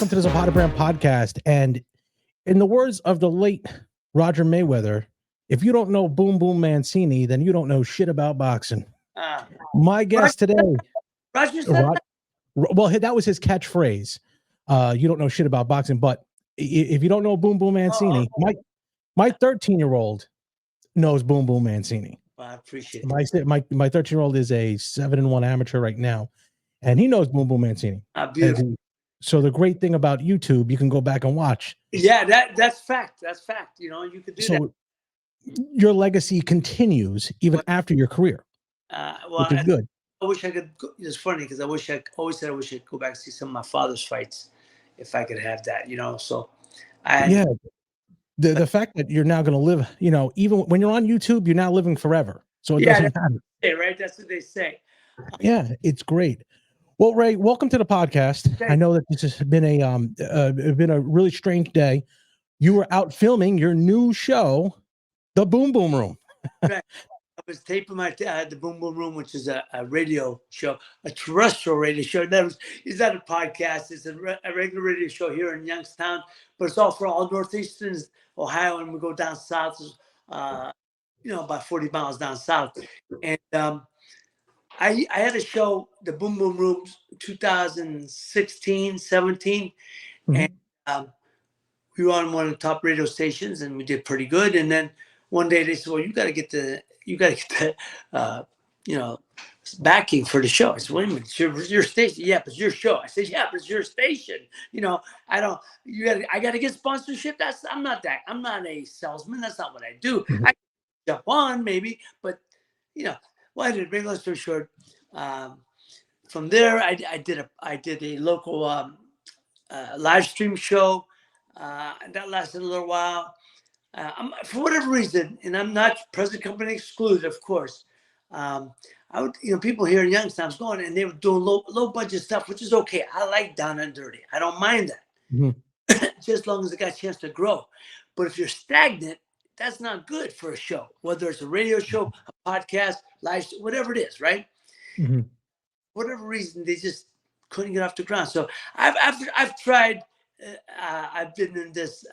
welcome to the Zapata Brand podcast. And in the words of the late Roger Mayweather, if you don't know Boom Boom Mancini, then you don't know shit about boxing. My guest today, Roger said that? well, that was his catchphrase. You don't know shit about boxing, but if you don't know Boom Boom Mancini, my 13-year-old knows Boom Boom Mancini. Well, I appreciate it. My 13-year-old is a 7-1 amateur right now, and he knows Boom Boom Mancini. Beautiful. So the great thing about YouTube, you can go back and watch. Yeah, that's fact. That's fact. You know, you could do that. Your legacy continues even after your career, which is good. I wish I could. It's funny because I always said I wish I could go back and see some of my father's fights, if I could have that. You know, so the fact that you're now going to live, you know, even when you're on YouTube, you're now living forever. So it doesn't matter. Right? That's what they say. Yeah, it's great. Well, Ray, welcome to the podcast. Thanks. I know that this has been a really strange day. You were out filming your new show, The Boom Boom Room. Right. I was taping the Boom Boom Room, which is a radio show, a terrestrial radio show. It's not a podcast. It's a regular radio show here in Youngstown, but it's all for all northeastern Ohio, and we go down south, about 40 miles down south. And I had a show, the Boom Boom Room, 2016, 17, and we were on one of the top radio stations, and we did pretty good. And then one day they said, "Well, you got to get the backing for the show." I said, "Wait a minute, it's your station." "Yeah, but it's your show." I said, "Yeah, but it's your station." You know, I got to get sponsorship. I'm not a salesman. That's not what I do. I jump on maybe, but well, I did. Bring long story short, from there I did a local live stream show. That lasted a little while. For whatever reason, and I'm not present company excluded, of course. I would, people here in Youngstown going, and they were doing low budget stuff, which is okay. I like down and dirty. I don't mind that, just as long as it got a chance to grow. But if you're stagnant, that's not good for a show, whether it's a radio show, a podcast, live, whatever it is, right? For whatever reason, they just couldn't get off the ground. So I've tried. I've been in this.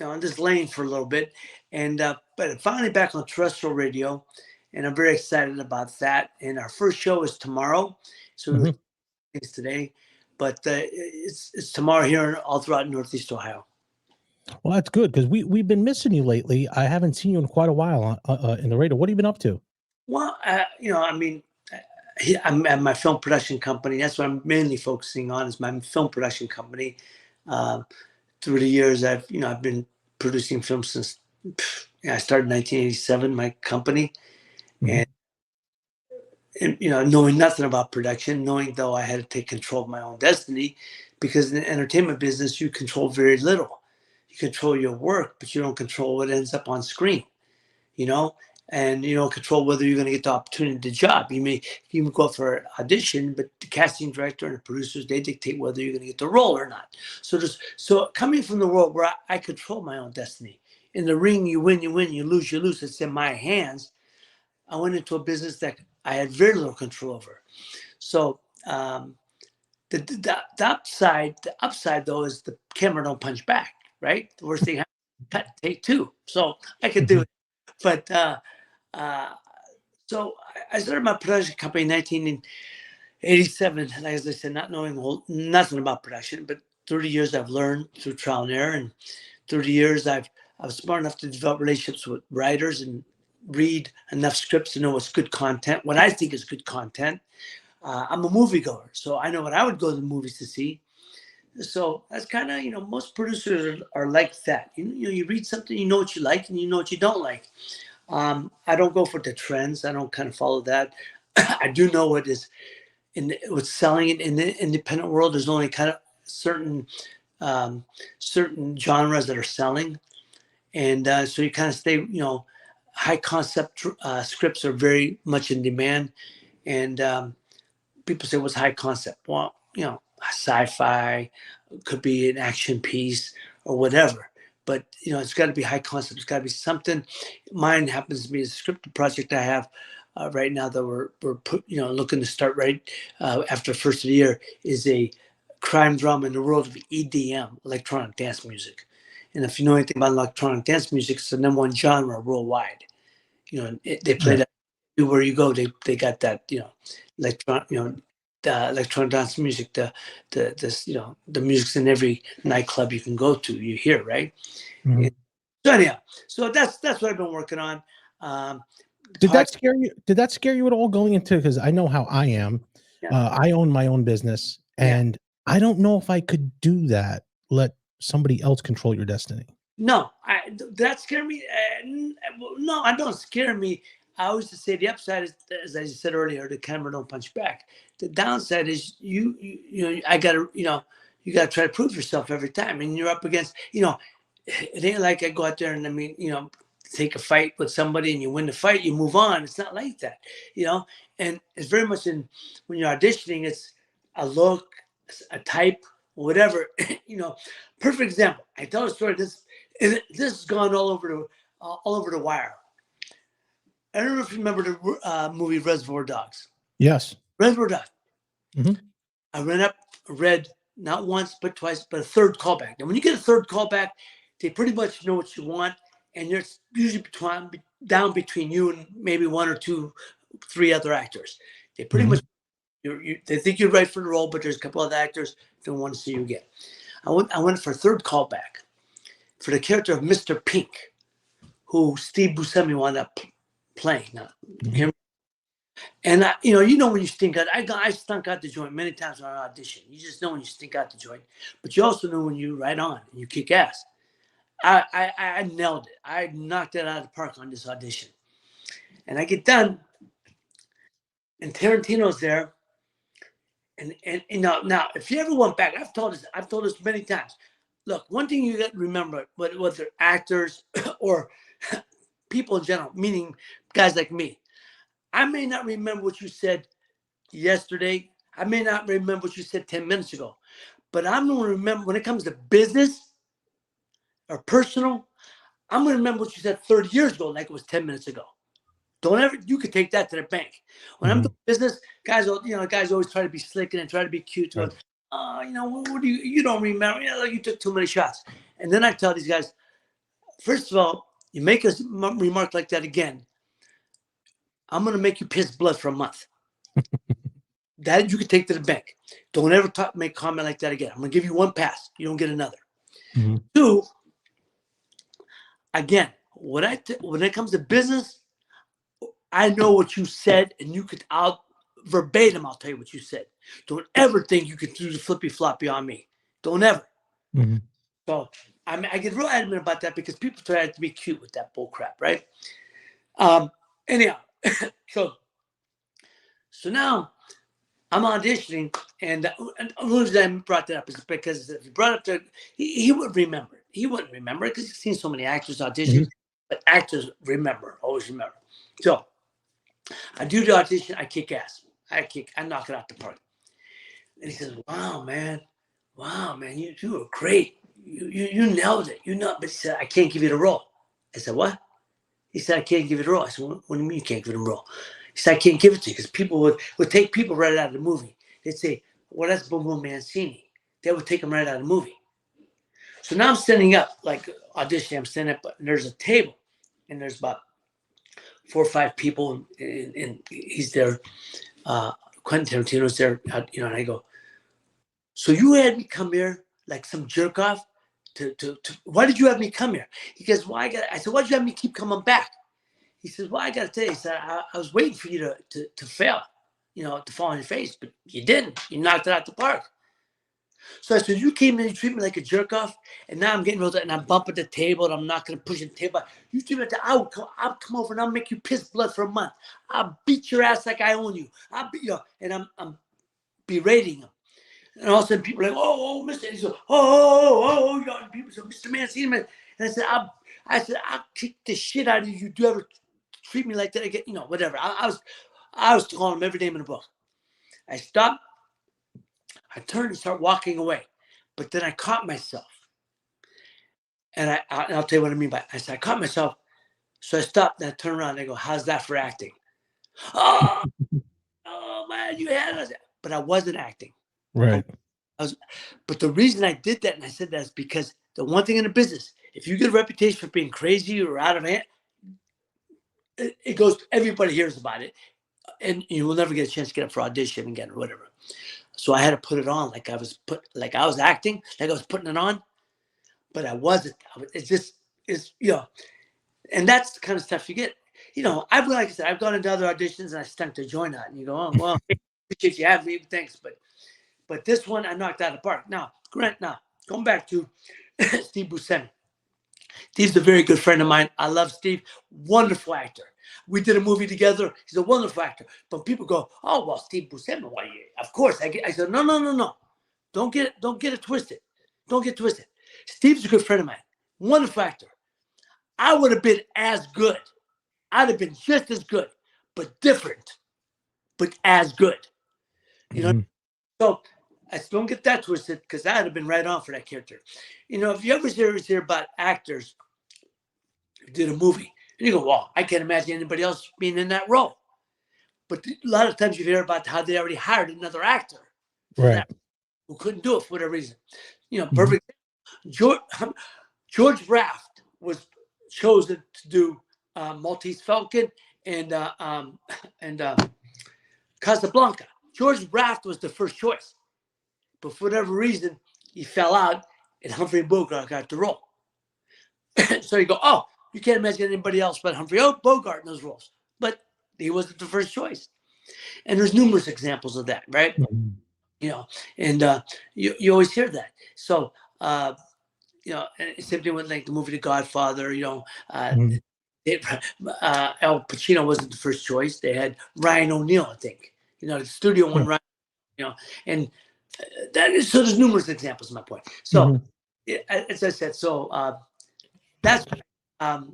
In this lane for a little bit, and but finally back on terrestrial radio, and I'm very excited about that. And our first show is tomorrow, so it's today, but it's tomorrow here all throughout Northeast Ohio. Well, that's good because we've been missing you lately. I haven't seen you in quite a while in the radio. What have you been up to? Well, I'm at my film production company. That's what I'm mainly focusing on, is my film production company. Through the years, I've been producing films since I started in 1987, my company, and knowing nothing about production, knowing though I had to take control of my own destiny, because in the entertainment business, you control very little. You control your work, but you don't control what ends up on screen, and you don't control whether you're going to get the opportunity to job. You can go for an audition, but the casting director and the producers, they dictate whether you're going to get the role or not. So coming from the world where I control my own destiny. In the ring, you win, you lose, you lose. It's in my hands. I went into a business that I had very little control over. So the upside though is the camera don't punch back, right? The worst thing happens, cut, take two. So I could do it, but so I started my production company in 1987. Like as I said, not knowing nothing about production, but 30 years I've learned through trial and error, and 30 years I was smart enough to develop relationships with writers and read enough scripts to know what's good content, what I think is good content. I'm a moviegoer, so I know what I would go to the movies to see. So that's kind of, most producers are like that. You read something, you know what you like, and you know what you don't like. I don't go for the trends. I don't kind of follow that. I do know what's selling in the independent world. There's only kind of certain genres that are selling, and so you kind of stay. High concept scripts are very much in demand, and people say, "What's high concept?" Well, sci-fi, could be an action piece or whatever. But it's got to be high concept. It's got to be something. Mine happens to be a scripted project I have right now that we're looking to start right after the first of the year, is a crime drama in the world of EDM, electronic dance music. And if you know anything about electronic dance music, it's the #1 genre worldwide. They play that where you go. They got that, electron, the electronic dance music, the music's in every nightclub you can go to. You hear, right? Mm-hmm. So anyhow, so that's what I've been working on. Did that scare you? Did that scare you at all going into? Because I know how I am. Yeah. I own my own business, and I don't know if I could do that. Let somebody else control your destiny. No, that scare me. No, I don't scare me. I always just say the upside is, as I said earlier, the camera don't punch back. The downside is I gotta, you gotta try to prove yourself every time, and you're up against, it ain't like I go out there and take a fight with somebody and you win the fight, you move on. It's not like that, and it's very much when you're auditioning, it's a look, a type, whatever, perfect example. I tell a story. This has gone all over the wire. I don't know if you remember the movie Reservoir Dogs. Yes. Reservoir Dogs. Mm-hmm. I read not once but twice, but a third callback. And when you get a third callback, they pretty much know what you want, and there's usually down between you and maybe 1 or 2, 3 other actors. They pretty much they think you're right for the role, but there's a couple other actors don't want to see you again. I went for a third callback for the character of Mr. Pink, who Steve Buscemi wound up playing. And when you stink out, I stunk out the joint many times on an audition. You just know when you stink out the joint, but you also know when you ride on and you kick ass. I nailed it. I knocked it out of the park on this audition, and I get done, and Tarantino's there. And now, if you ever went back, I've told this many times. Look, one thing you got to remember, whether actors or people in general, meaning guys like me, I may not remember what you said yesterday. I may not remember what you said 10 minutes ago, but I'm going to remember when it comes to business or personal, I'm going to remember what you said 30 years ago, like it was 10 minutes ago. You could take that to the bank. When I'm doing business, guys always try to be slick and try to be cute. Right. What do you don't remember? You took too many shots. And then I tell these guys, first of all, you make a remark like that again, I'm going to make you piss blood for a month. That you could take to the bank. Don't ever make a comment like that again. I'm going to give you one pass. You don't get another. 2, again, when it comes to business, I know what you said, and you could verbatim. I'll tell you what you said. Don't ever think you could do the flippy floppy on me. Don't ever. So I get real adamant about that because people try to be cute with that bull crap, right? Anyhow, so now I'm auditioning, and the reason I brought that up is because if you brought up to, he would remember. He wouldn't remember because he's seen so many actors audition, but actors always remember. So I do the audition, I kick ass. I knock it out the park. And he says, wow, man, you were great. You nailed it. But he said, I can't give you the role. I said, what? He said, I can't give you the role. I said, what do you mean you can't give him the role? He said, I can't give it to you because people would take people right out of the movie. They'd say, well, that's Boom Boom Mancini. They would take him right out of the movie. So now I'm standing up, like auditioning, I'm standing up, and there's a table, and there's about 4 or 5 people, and he's there. Quentin Tarantino's there, and I go, so you had me come here like some jerk off? Why did you have me come here? He goes, I said, why did you have me keep coming back? He says, well, I got to tell you, he said, I was waiting for you to fail, to fall on your face, but you didn't. You knocked it out the park. So I said, you came in and you treat me like a jerk off, and now I'm getting real, and I'm bumping the table, and I'm not going to push the table. You treat me like that, I'll come over and I'll make you piss blood for a month. I'll beat your ass like I own you. I'll beat you, and I'm berating him. And all of a sudden, people are like, oh, Mr. He goes, people say, Mr. Mancini, man. And I said, I'll kick the shit out of you. Do you ever treat me like that again? Whatever. I was calling him every name in the book. I stopped. I turned and started walking away. But then I caught myself. And I'll tell you what I mean by it. I said, I caught myself. So I stopped and I turned around and I go, how's that for acting? Oh man, you had us. But I wasn't acting. Right. But the reason I did that, and I said that, is because the one thing in the business, if you get a reputation for being crazy or out of hand, it goes. Everybody hears about it, and you will never get a chance to get up for audition again or whatever. So I had to put it on like I was acting, like I was putting it on, but I wasn't. It's just, and that's the kind of stuff you get. Like I said, I've gone into other auditions and I stunk the joint out, and you go, oh well, appreciate you having me, thanks, but this one I knocked out of the park. Now, Grant, going back to Steve Buscemi. Steve's a very good friend of mine. I love Steve. Wonderful actor. We did a movie together. He's a wonderful actor. But people go, oh, well, Steve Buscemi, why? Of course. I said, no. Don't get it twisted. Don't get twisted. Steve's a good friend of mine. Wonderful actor. I would have been as good. I'd have been just as good, but different, but as good. So I don't get that twisted, because I'd have been right on for that character. If you ever hear about actors who did a movie, and you go, well, I can't imagine anybody else being in that role. But a lot of times you hear about how they already hired another actor right, who couldn't do it for whatever reason. Perfect. George Raft was chosen to do Maltese Falcon and Casablanca. George Raft was the first choice, but for whatever reason, he fell out, and Humphrey Bogart got the role. So you go, oh, you can't imagine anybody else but Humphrey Bogart in those roles. But he wasn't the first choice. And there's numerous examples of that, right? And you always hear that. So, same thing with like the movie The Godfather, El Pacino wasn't the first choice. They had Ryan O'Neal, I think. The studio one, Ryan, and so there's numerous examples, my point. So, as I said, that's I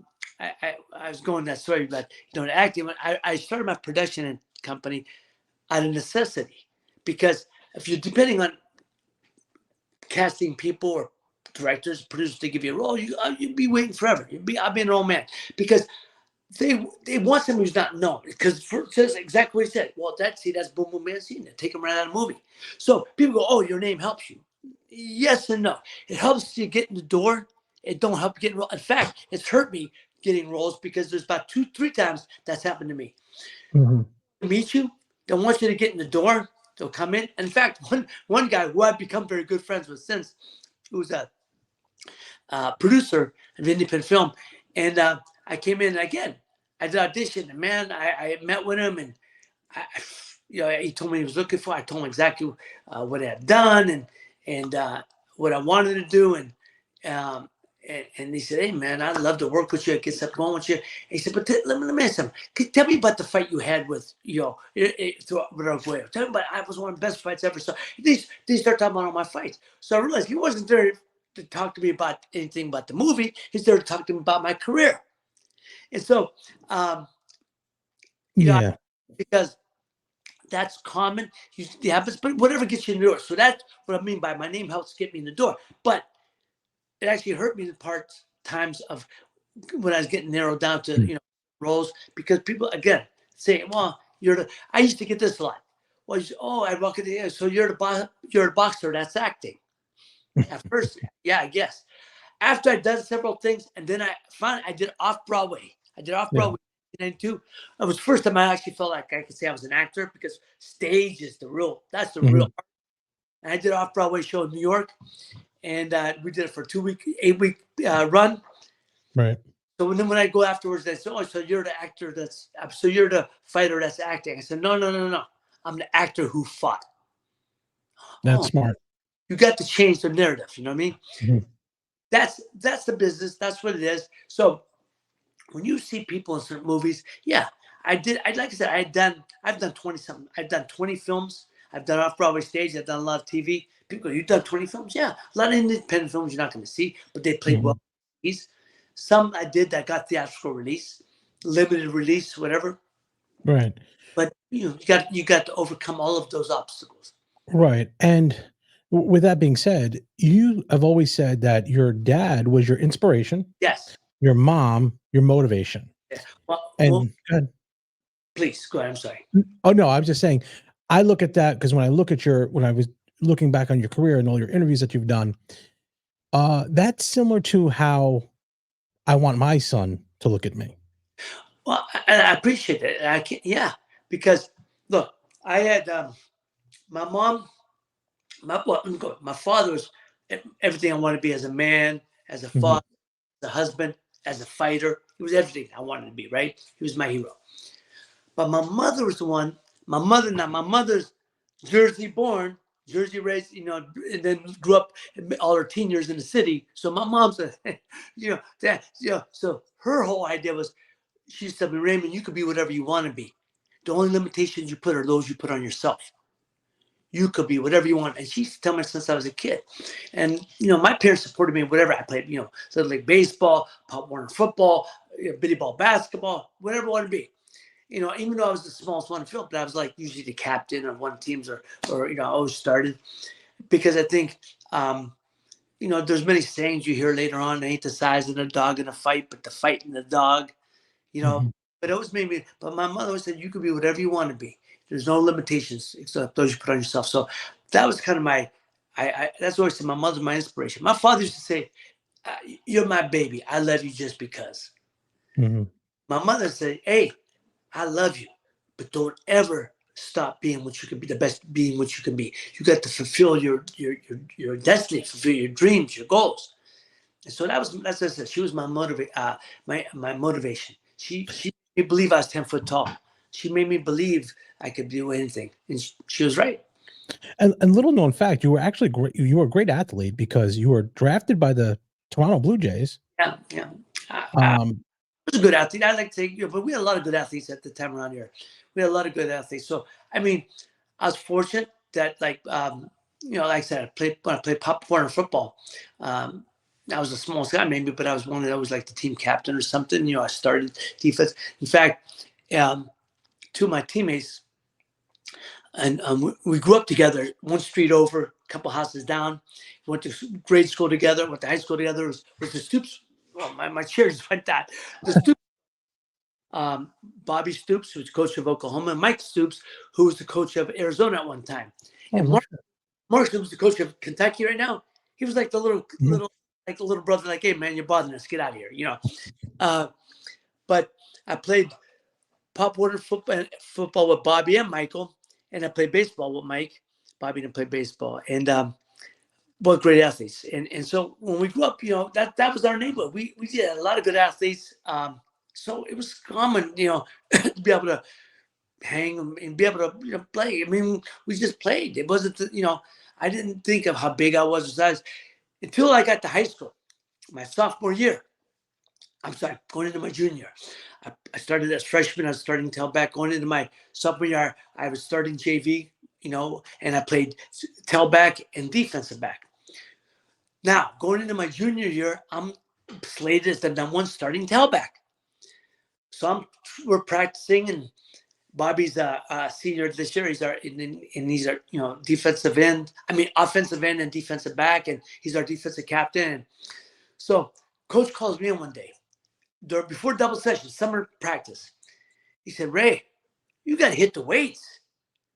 was going that story about acting. I started my production company out of necessity, because if you're depending on casting people or directors, producers to give you a role, you'd be waiting forever. I'll be an old man, because they want somebody who's not known, because says exactly what he said. Well, that's Boom Boom Mancini. Take him right out of the movie. So people go, oh, your name helps you. Yes and no. It helps you get in the door. It don't help you get in roles. In fact, it's hurt me getting roles, because there's about 2-3 times that's happened to me. Meet you, they want you to get in the door. They'll come in. In fact, one guy who I've become very good friends with since, who's a producer of independent film, and I came in again. I did audition, and man, I met with him, and he told me he was looking for. I told him exactly what I had done and what I wanted to do, and he said, "Hey man, I'd love to work with you, get something going with you." And he said, "But let me ask something. Tell me about the fight you had with Tell me about it was one of the best fights ever." So these start talking about all my fights. So I realized he wasn't there to talk to me about anything about the movie. He's there to talk to me about my career. And so, because that's common. It happens, but whatever gets you in the door. So that's what I mean by my name helps get me in the door. But it actually hurt me in times of when I was getting narrowed down to roles, because people again say, "Well, I used to get this a lot. Well, I walk in the air. So you're the boxer. That's acting." At first, yeah, I guess. After I'd done several things, and then I did off-Broadway. I did off-Broadway in 1992. It was the first time I actually felt like I could say I was an actor, because stage is that's the real art. And I did an off-Broadway show in New York, and we did it for 8-week run. Right. So then when I go afterwards, they say, "Oh, so you're the actor so you're the fighter that's acting." I said, No. I'm the actor who fought. That's smart. You got to change the narrative. You know what I mean? That's the business. That's what it is. So when you see people in certain movies, I did. Like I said, I've done 20 something. I've done 20 films. I've done off-Broadway stage. I've done a lot of TV. People go, "You've done 20 films?" Yeah, a lot of independent films you're not going to see, but they played well. Some I did that got theatrical release, limited release, whatever. Right. But you got to overcome all of those obstacles. Right. And with that being said, you have always said that your dad was your inspiration. Yes. Your mom, your motivation. Yeah. Go ahead. Please go ahead. I'm sorry. Oh no, I was just saying, I look at that because when I was looking back on your career and all your interviews that you've done, that's similar to how I want my son to look at me. Well, I appreciate that. I can't, yeah, because look, I had my mom, my father was everything I wanted to be as a man, as a father, as a husband, as a fighter. He was everything I wanted to be, right? He was my hero. But my mother was the one, my mother's Jersey born, Jersey raised, and then grew up all her teen years in the city. So my mom's a, so her whole idea was, she said, Raymond, you could be whatever you want to be. The only limitations you put are those you put on yourself. You could be whatever you want. And she used to tell me since I was a kid. And, my parents supported me in whatever I played, so like baseball, Pop Warner football, bitty ball basketball, whatever I want to be. Even though I was the smallest one in the field, but I was like usually the captain of one teams or I always started because I think, there's many sayings you hear later on. It ain't the size of the dog in a fight, but the fight in the dog, but it always made me, but my mother always said, you could be whatever you want to be. There's no limitations except those you put on yourself. So that was kind of that's always my mother's my inspiration. My father used to say, you're my baby. I love you just because. Mm-hmm. My mother said, hey, I love you, but don't ever stop being what you can be, the best being what you can be. You got to fulfill your destiny, fulfill your dreams, your goals. And so that's what I said. She was my my motivation. She made me believe I was 10 foot tall. She made me believe I could do anything, and she was right. And little known fact, you were actually great. You were a great athlete because you were drafted by the Toronto Blue Jays. Yeah, yeah. I was a good athlete. I like to say, but we had a lot of good athletes at the time around here. We had a lot of good athletes. So I mean, I was fortunate that like I said, when I played Pop Warner football. I was the smallest guy maybe, but I was one that was like the team captain or something. I started defense. In fact, two of my teammates, and we grew up together, one street over, a couple houses down. We went to grade school together, went to high school together. Was the Stoops. Oh, my chair just went that. The Stoops. Bobby Stoops, who was coach of Oklahoma, and Mike Stoops, who was the coach of Arizona at one time. Oh, and Mark Stoops, the coach of Kentucky right now. He was like the little like the little brother, like, hey man, you're bothering us, get out of here, But I played Pop Warner football with Bobby and Michael, and I played baseball with Mike. Bobby didn't play baseball, and both great athletes. And so when we grew up, that was our neighborhood. We did a lot of good athletes. So it was common, to be able to hang and be able to play. I mean, we just played. It wasn't, I didn't think of how big I was size until I got to high school, my sophomore year. I'm sorry, going into my junior. I started as freshman. I was starting tailback. Going into my sophomore year, I was starting JV, and I played tailback and defensive back. Now, going into my junior year, I'm slated as the #1 starting tailback. So we're practicing, and Bobby's a senior this year. And he's our defensive end. I mean, offensive end and defensive back, and he's our defensive captain. So coach calls me in one day before double session, summer practice. He said, Ray, you got to hit the weights.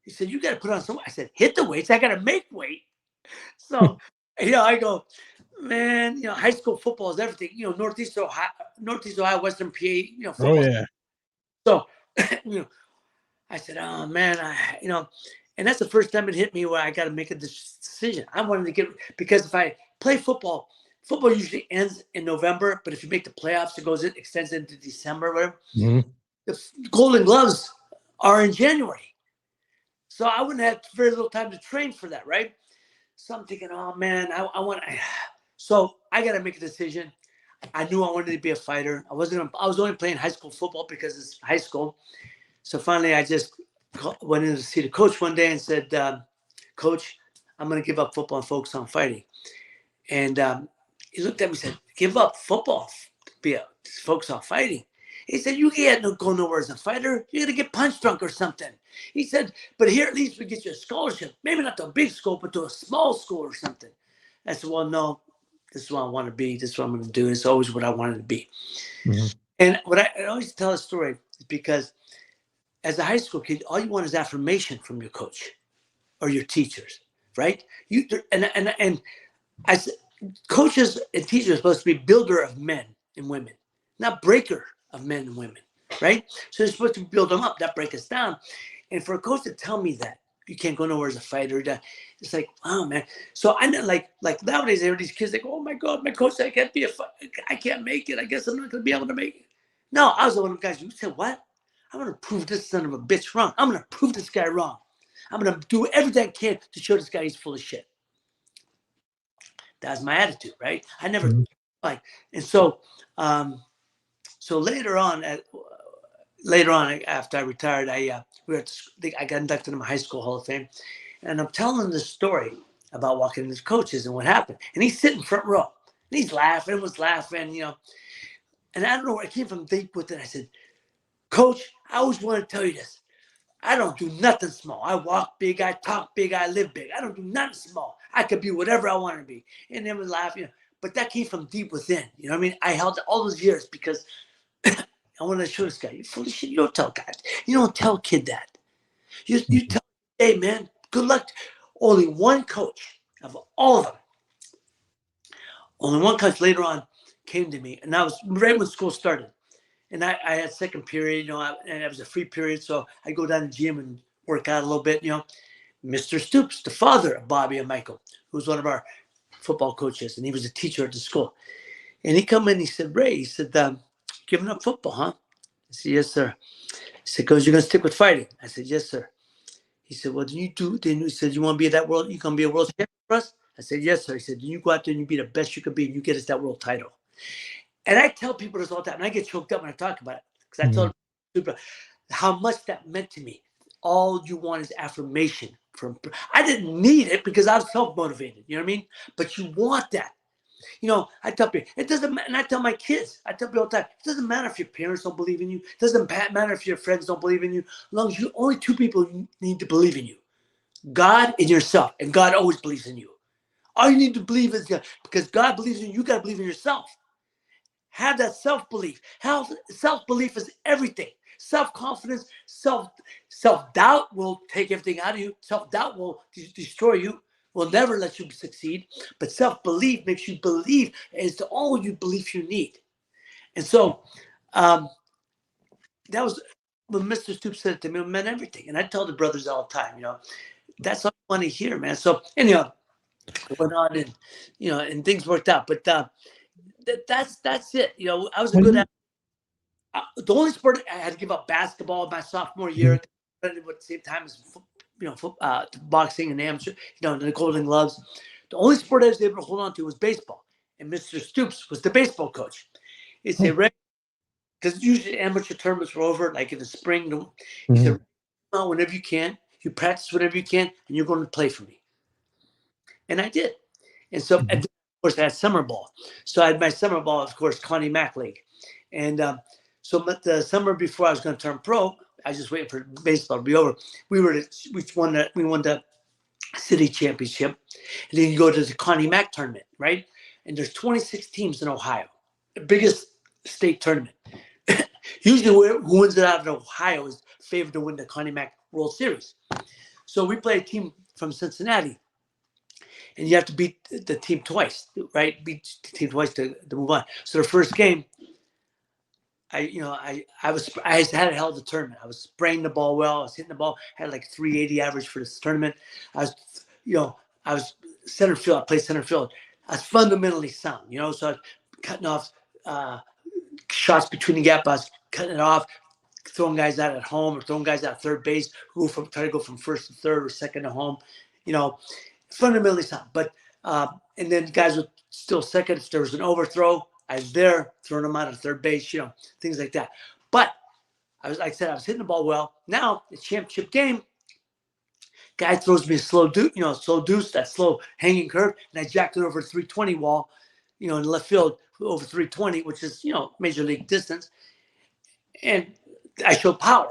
He said, you got to put on some. I said, hit the weights. I got to make weight. So, I go, man, high school football is everything. Northeast Ohio, Western PA, football. Oh yeah. So, I said, oh man, and that's the first time it hit me where I got to make a decision. I wanted to because if I play football usually ends in November, but if you make the playoffs, it extends into December, whatever. Mm-hmm. The Golden Gloves are in January. So I wouldn't have very little time to train for that, right? So I'm thinking, oh man, so I got to make a decision. I knew I wanted to be a fighter. I was only playing high school football because it's high school. So finally, I just went in to see the coach one day and said, Coach, I'm going to give up football and focus on fighting. And he looked at me and said, give up football, focus on fighting. He said, you can't go nowhere as a fighter. You're going to get punch drunk or something. He said, but here at least we get you a scholarship. Maybe not to a big school, but to a small school or something. I said, well, no, this is what I want to be. This is what I'm going to do. It's always what I wanted to be. Mm-hmm. And what I always tell a story is because as a high school kid, all you want is affirmation from your coach or your teachers. right? And I said, coaches and teachers are supposed to be builder of men and women, not breaker of men and women, right? So they're supposed to build them up, not break us down. And for a coach to tell me that you can't go nowhere as a fighter, it's like, wow, man. So I know, like nowadays, there are these kids like, oh my God, my coach, I can't be I can't make it. I guess I'm not going to be able to make it. No, I was one of the guys who said, what? I'm going to prove this son of a bitch wrong. I'm going to prove this guy wrong. I'm going to do everything I can to show this guy he's full of shit. That's my attitude, right? I never like, and so, so later on, after I retired, I got inducted in my high school Hall of Fame, and I'm telling this story about walking in his coaches and what happened, and he's sitting front row, and he's laughing, and I don't know where I came from deep with it. I said, Coach, I always want to tell you this. I don't do nothing small. I walk big, I talk big, I live big. I don't do nothing small. I could be whatever I want to be. And then we laugh, but that came from deep within. You know what I mean? I held it all those years because I want to show this guy, you're full of shit. You don't tell guys. You don't tell kid that. You tell, hey, man, good luck. Only one coach of all of them. Only one coach later on came to me. And that was right when school started. And I had second period, and it was a free period. So I go down to the gym and work out a little bit, Mr. Stoops, the father of Bobby and Michael, who was one of our football coaches, and he was a teacher at the school. And he come in, he said, Ray, he said, giving up football, huh? I said, yes, sir. He said, because you're going to stick with fighting. I said, yes, sir. He said, well, he said, you want to be at that world, you going to be a world champion for us? I said, yes, sir. He said, you go out there and you be the best you could be and you get us that world title. And I tell people this all the time, and I get choked up when I talk about it, because I tell people how much that meant to me. All you want is affirmation I didn't need it because I was self-motivated, you know what I mean? But you want that. I tell people, it doesn't matter, and I tell my kids, I tell people all the time, it doesn't matter if your parents don't believe in you. It doesn't matter if your friends don't believe in you. As long as only two people need to believe in you, God and yourself, and God always believes in you. All you need to believe is God, because God believes in you, you got to believe in yourself. Have that self-belief. Self-belief is everything. Self-confidence, self-doubt will take everything out of you. Self-doubt will destroy you, will never let you succeed. But self-belief makes you believe is the all you believe you need. And so that was when Mr. Stoops said it to me, it meant everything. And I tell the brothers all the time, that's all I want to hear, man. So anyhow, I went on and, and things worked out. But that's it. I was a good athlete. The only sport I had to give up basketball my sophomore year, at the same time as boxing and amateur, the Golden Gloves. The only sport I was able to hold on to was baseball, and Mr. Stoops was the baseball coach. He said, "Rick," because usually amateur tournaments were over, like in the spring. He said, "Whenever you can, you practice whenever you can, and you're going to play for me." And I did. And so, and of course, I had summer ball. So I had my summer ball, of course, Connie Mack League. And so the summer before I was going to turn pro, I was just waiting for baseball to be over. We won the city championship. And then you go to the Connie Mack tournament, right? And there's 26 teams in Ohio, the biggest state tournament. Usually who wins it out of Ohio is favored to win the Connie Mack World Series. So we play a team from Cincinnati. And you have to beat the team twice, right? Beat the team twice to move on. So the first game, I had a hell of a tournament. I was spraying the ball well. I was hitting the ball. I had like 380 average for this tournament. I was center field. I played center field. I was fundamentally sound, so I was cutting off shots between the gap. I was cutting it off, throwing guys out at home or throwing guys out at third base try to go from first to third or second to home, fundamentally sound. But and then guys were still second. If there was an overthrow, I was there throwing them out at third base, things like that. But I was hitting the ball well. Now the championship game, guy throws me a slow deuce, that slow hanging curve, and I jacked it over 320 wall, in left field over 320, which is major league distance, and I showed power.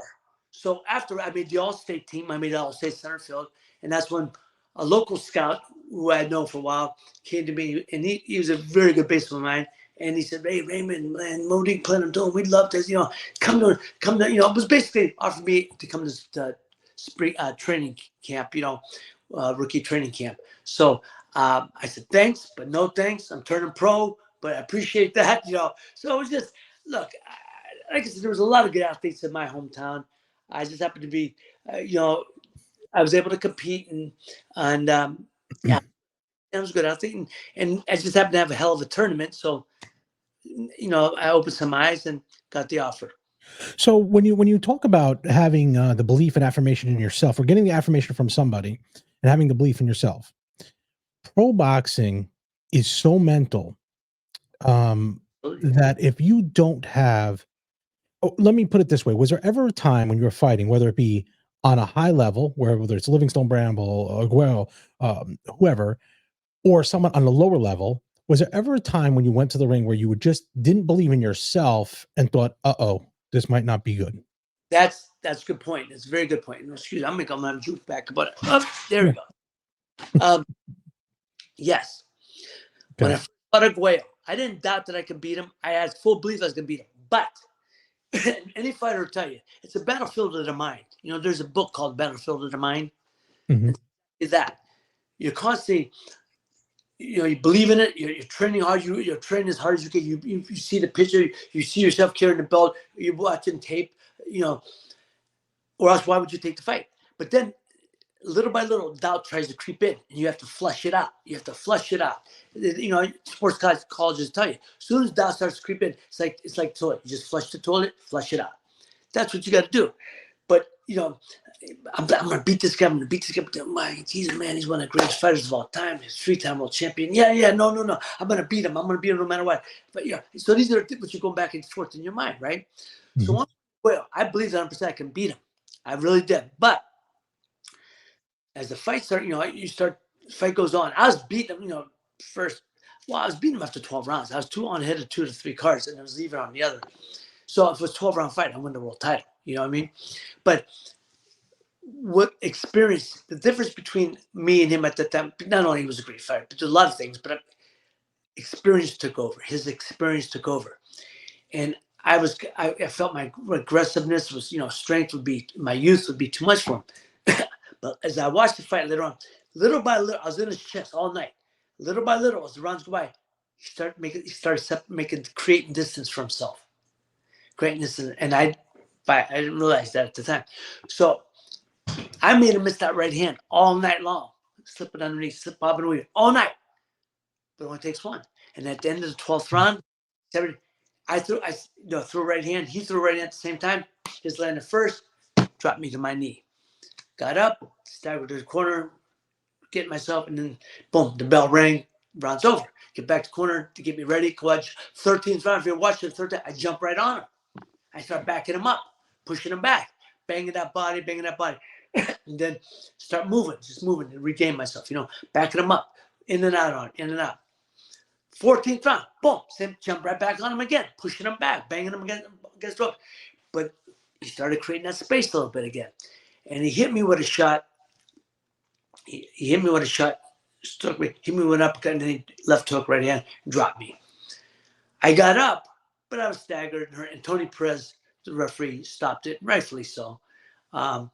So after I made the All-State team, I made the All-State center field, and that's when a local scout who I had known for a while came to me, and he was a very good baseman of mine. And he said, "Hey, Raymond, man, Monique Plenum told him we'd love to, come to, it was basically offered me to come to spring training camp, rookie training camp. So I said, thanks, but no thanks. I'm turning pro, but I appreciate that, So it was just, look, like I said, there was a lot of good athletes in my hometown. I just happened to be, I was able to compete and yeah, I was a good athlete. And I just happened to have a hell of a tournament. So, I opened some eyes and got the offer. So when you talk about having the belief and affirmation in yourself, or getting the affirmation from somebody and having the belief in yourself, pro boxing is so mental that if you don't have, let me put it this way: was there ever a time when you were fighting, whether it be on a high level, whether it's Livingstone Bramble, Aguero, whoever, or someone on a lower level? Was there ever a time when you went to the ring where you just didn't believe in yourself and thought, "Uh-oh, this might not be good"? That's a good point. It's a very good point. Excuse me, I'm making my juice back. But there we go. Yes. Okay. When I fought Aguayo, I didn't doubt that I could beat him. I had full belief I was going to beat him. But any fighter will tell you, it's a battlefield of the mind. There's a book called Battlefield of the Mind. Mm-hmm. Is that you're constantly, you believe in it. You're training hard. You're training as hard as you can. You see the picture. You see yourself carrying the belt. You're watching tape. Or else why would you take the fight? But then little by little, doubt tries to creep in, and you have to flush it out. Sports colleges tell you, as soon as doubt starts to creep in, it's like toilet. You just flush the toilet, flush it out. That's what you got to do. But I'm gonna beat this guy. I'm gonna beat this guy. My Jesus, man, he's one of the greatest fighters of all time. He's 3-time world champion. Yeah, no. I'm gonna beat him. I'm gonna beat him no matter what. But so these are what you're going back and forth in your mind, right? Mm-hmm. So I believe 100% I can beat him. I really did. But as the fight started, fight goes on. I was beating him, first. Well, I was beating him after 12 rounds. I was on hit of 2 to 3 cards, and I was leaving on the other. So if it was 12-round fight, I win the world title. You know what I mean? But what experience, the difference between me and him at that time, not only he was a great fighter, but there's a lot of things, but experience took over. His experience took over. And I felt my aggressiveness was, strength my youth would be too much for him. But as I watched the fight later on, little by little, I was in his chest all night. Little by little, as the rounds go by, he started creating distance for himself. Creating distance, and I didn't realize that at the time. So I made him miss that right hand all night long, slipping underneath, bobbing away all night. But it only takes one. And at the end of the 12th round, I threw a right hand. He threw a right hand at the same time. His landed first, dropped me to my knee. Got up, staggered to the corner, get myself, and then boom, the bell rang, round's over. Get back to the corner to get me ready. 13th round, if you're watching the third time, I jump right on him. I start backing him up, pushing him back, banging that body. And then start moving, just moving and regain myself, backing him up, in and out. 14th round, boom, jump right back on him again, pushing him back, banging him against the rope. But he started creating that space a little bit again. And he hit me with a shot. He hit me with a shot, struck me, hit me with an uppercut, and then he left hook, right hand, dropped me. I got up, but I was staggered, and Tony Perez, the referee, stopped it, rightfully so. But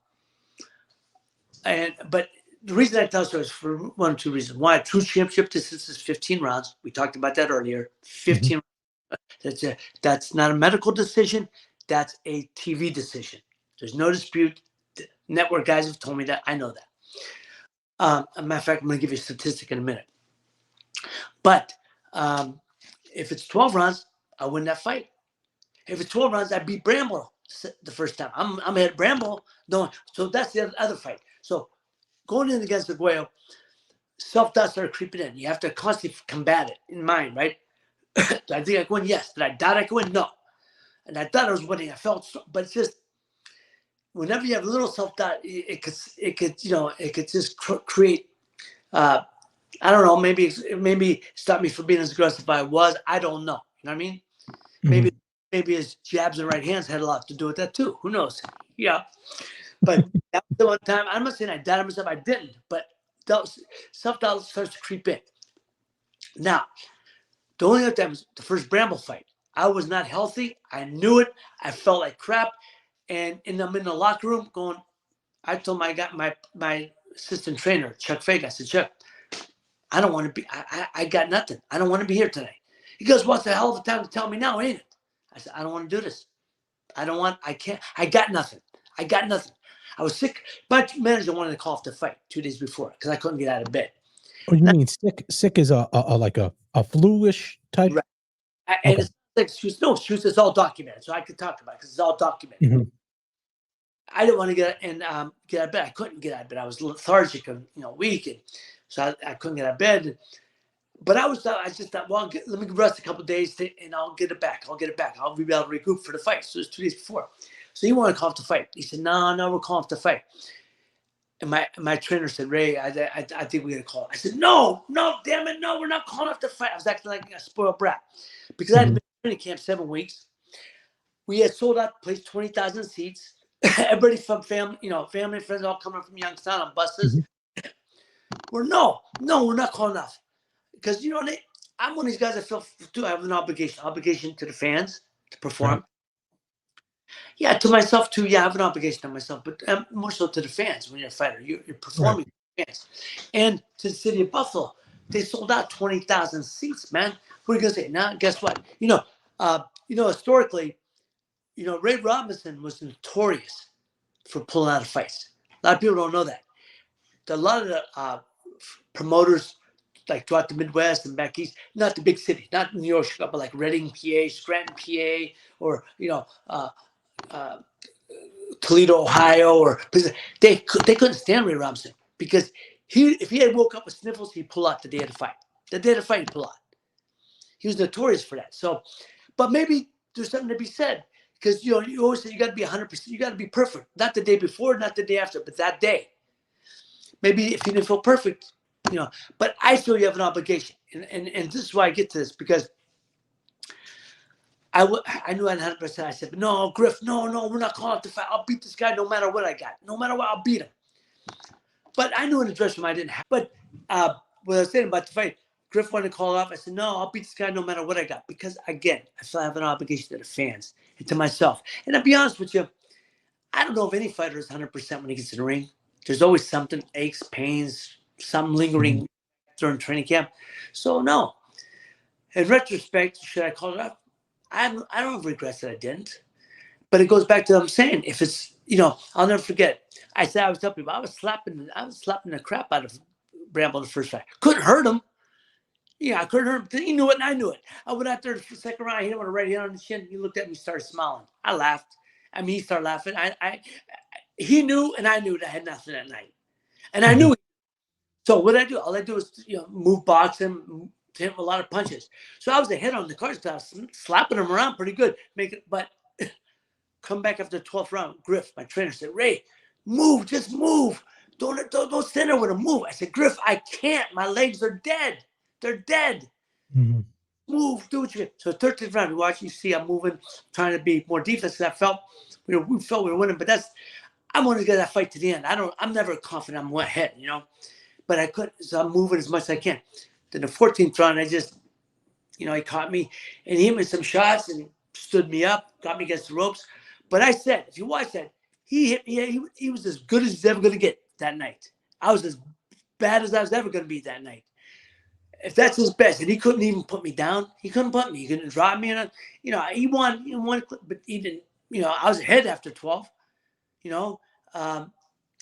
the reason I tell the story is for one or two reasons. One, a true championship distance is 15 rounds. We talked about that earlier. 15 rounds. That's not a medical decision. That's a TV decision. There's no dispute. The network guys have told me that. I know that. As a matter of fact, I'm going to give you a statistic in a minute. But if it's 12 rounds, I win that fight. If it's 12 rounds, I beat Bramble the first time. I'm ahead of Bramble. So that's the other fight. So going in against Aguayo, self-doubt started creeping in. You have to constantly combat it in mind, right? Did I think I could win? Yes. Did I doubt I could win? No. And I thought I was winning. I felt strong, but it's just whenever you have a little self-doubt, it could just create. I don't know. Maybe stop me from being as aggressive as I was. I don't know. You know what I mean? Mm-hmm. Maybe his jabs and right hands had a lot to do with that too. Who knows? Yeah. But that was the one time. I'm not saying I doubted myself. I didn't. But self-doubt starts to creep in. Now, the only other time was the first Bramble fight. I was not healthy. I knew it. I felt like crap. And I'm in the locker room going, I told my assistant trainer, Chuck Fake. I said, Chuck, I don't want to be. I got nothing. I don't want to be here tonight. He goes, what's the hell of a time to tell me now, ain't it? I said, I don't want to do this. I don't want. I can't. I got nothing. I got nothing. I was sick. My manager wanted to call off the fight 2 days before because I couldn't get out of bed. Oh, you mean sick? Sick is a like a flu-ish type? Right. And Okay. it's like she was. It's all documented, so I could talk about it because it's all documented. Mhm. I didn't want to get out of bed. I couldn't get out of bed. I was lethargic and weak, and so I couldn't get out of bed. But I just thought, well, let me rest a couple of days and I'll get it back. I'll be able to regroup for the fight. So it was 2 days before. So he wanted to call off the fight. He said, no, we're calling off the fight. And my trainer said, Ray, I think we're going to call it. I said, no, damn it, no, we're not calling off the fight. I was acting like a spoiled brat because I had been in training camp 7 weeks. We had sold out the place, 20,000 seats. Everybody from family and friends all coming from Youngstown on buses. We're not calling off. Because I'm one of these guys that feel I have an obligation to the fans to perform. Right. Yeah, to myself too. Yeah, I have an obligation to myself, but more so to the fans. When you're a fighter, you're performing to fans. And to the city of Buffalo, they sold out 20,000 seats. Man, what are you gonna say? Now, guess what? Historically, Ray Robinson was notorious for pulling out of fights. A lot of people don't know that. A lot of the promoters, like throughout the Midwest and back east, not the big cities, not New York, Chicago, but like Reading, PA, Scranton, PA, or Toledo, Ohio, or they couldn't stand Ray Robinson because if he had woke up with sniffles, he'd pull out the day of the fight. The day of the fight, he'd pull out. He was notorious for that. So, but maybe there's something to be said because you always say you got to be 100%, you got to be perfect, not the day before, not the day after, but that day. Maybe if you didn't feel perfect. But I feel you have an obligation. And this is why I get to this, because I knew I had 100%. I said, but no, Griff, no, we're not calling off the fight. I'll beat this guy no matter what I got. No matter what, I'll beat him. But I knew in the dressing room I didn't have. But what I was saying about the fight, Griff wanted to call it off. I said, no, I'll beat this guy no matter what I got. Because, again, I feel I have an obligation to the fans and to myself. And to be honest with you, I don't know if any fighter is 100% when he gets in the ring. There's always something, aches, pains, some lingering during training camp. So, no. In retrospect, should I call it up? I don't have regrets that I didn't. But it goes back to what I'm saying. If it's, I'll never forget. I was telling people, I was slapping the crap out of Bramble the first fight. Couldn't hurt him. Yeah, I couldn't hurt him. He knew it and I knew it. I went out there the second round. I hit him with a right hand on the chin. He looked at me, started smiling. I laughed. He started laughing. He knew and I knew that I had nothing that night. And I knew. So what I do? All I do is move, box him, hit him a lot of punches. So I was ahead on the cards, but I was slapping him around pretty good. But come back after the 12th round. Griff, my trainer, said, Ray, move, just move. Don't stand there with a move. I said, Griff, I can't. My legs are dead. They're dead. Move, do what you can. So 13th round, you see I'm moving, trying to be more defensive. I felt we were winning, but I'm going to get that fight to the end. I'm never confident I'm ahead, but I couldn't. So I'm moving as much as I can. Then the 14th round, I just, he caught me and he hit me some shots and stood me up, got me against the ropes. But I said, if you watch that, he hit me. He was as good as he's ever going to get that night. I was as bad as I was ever going to be that night. If that's his best, and he couldn't even put me down, he couldn't put me. He couldn't drop me. He won, but he didn't. I was ahead after 12.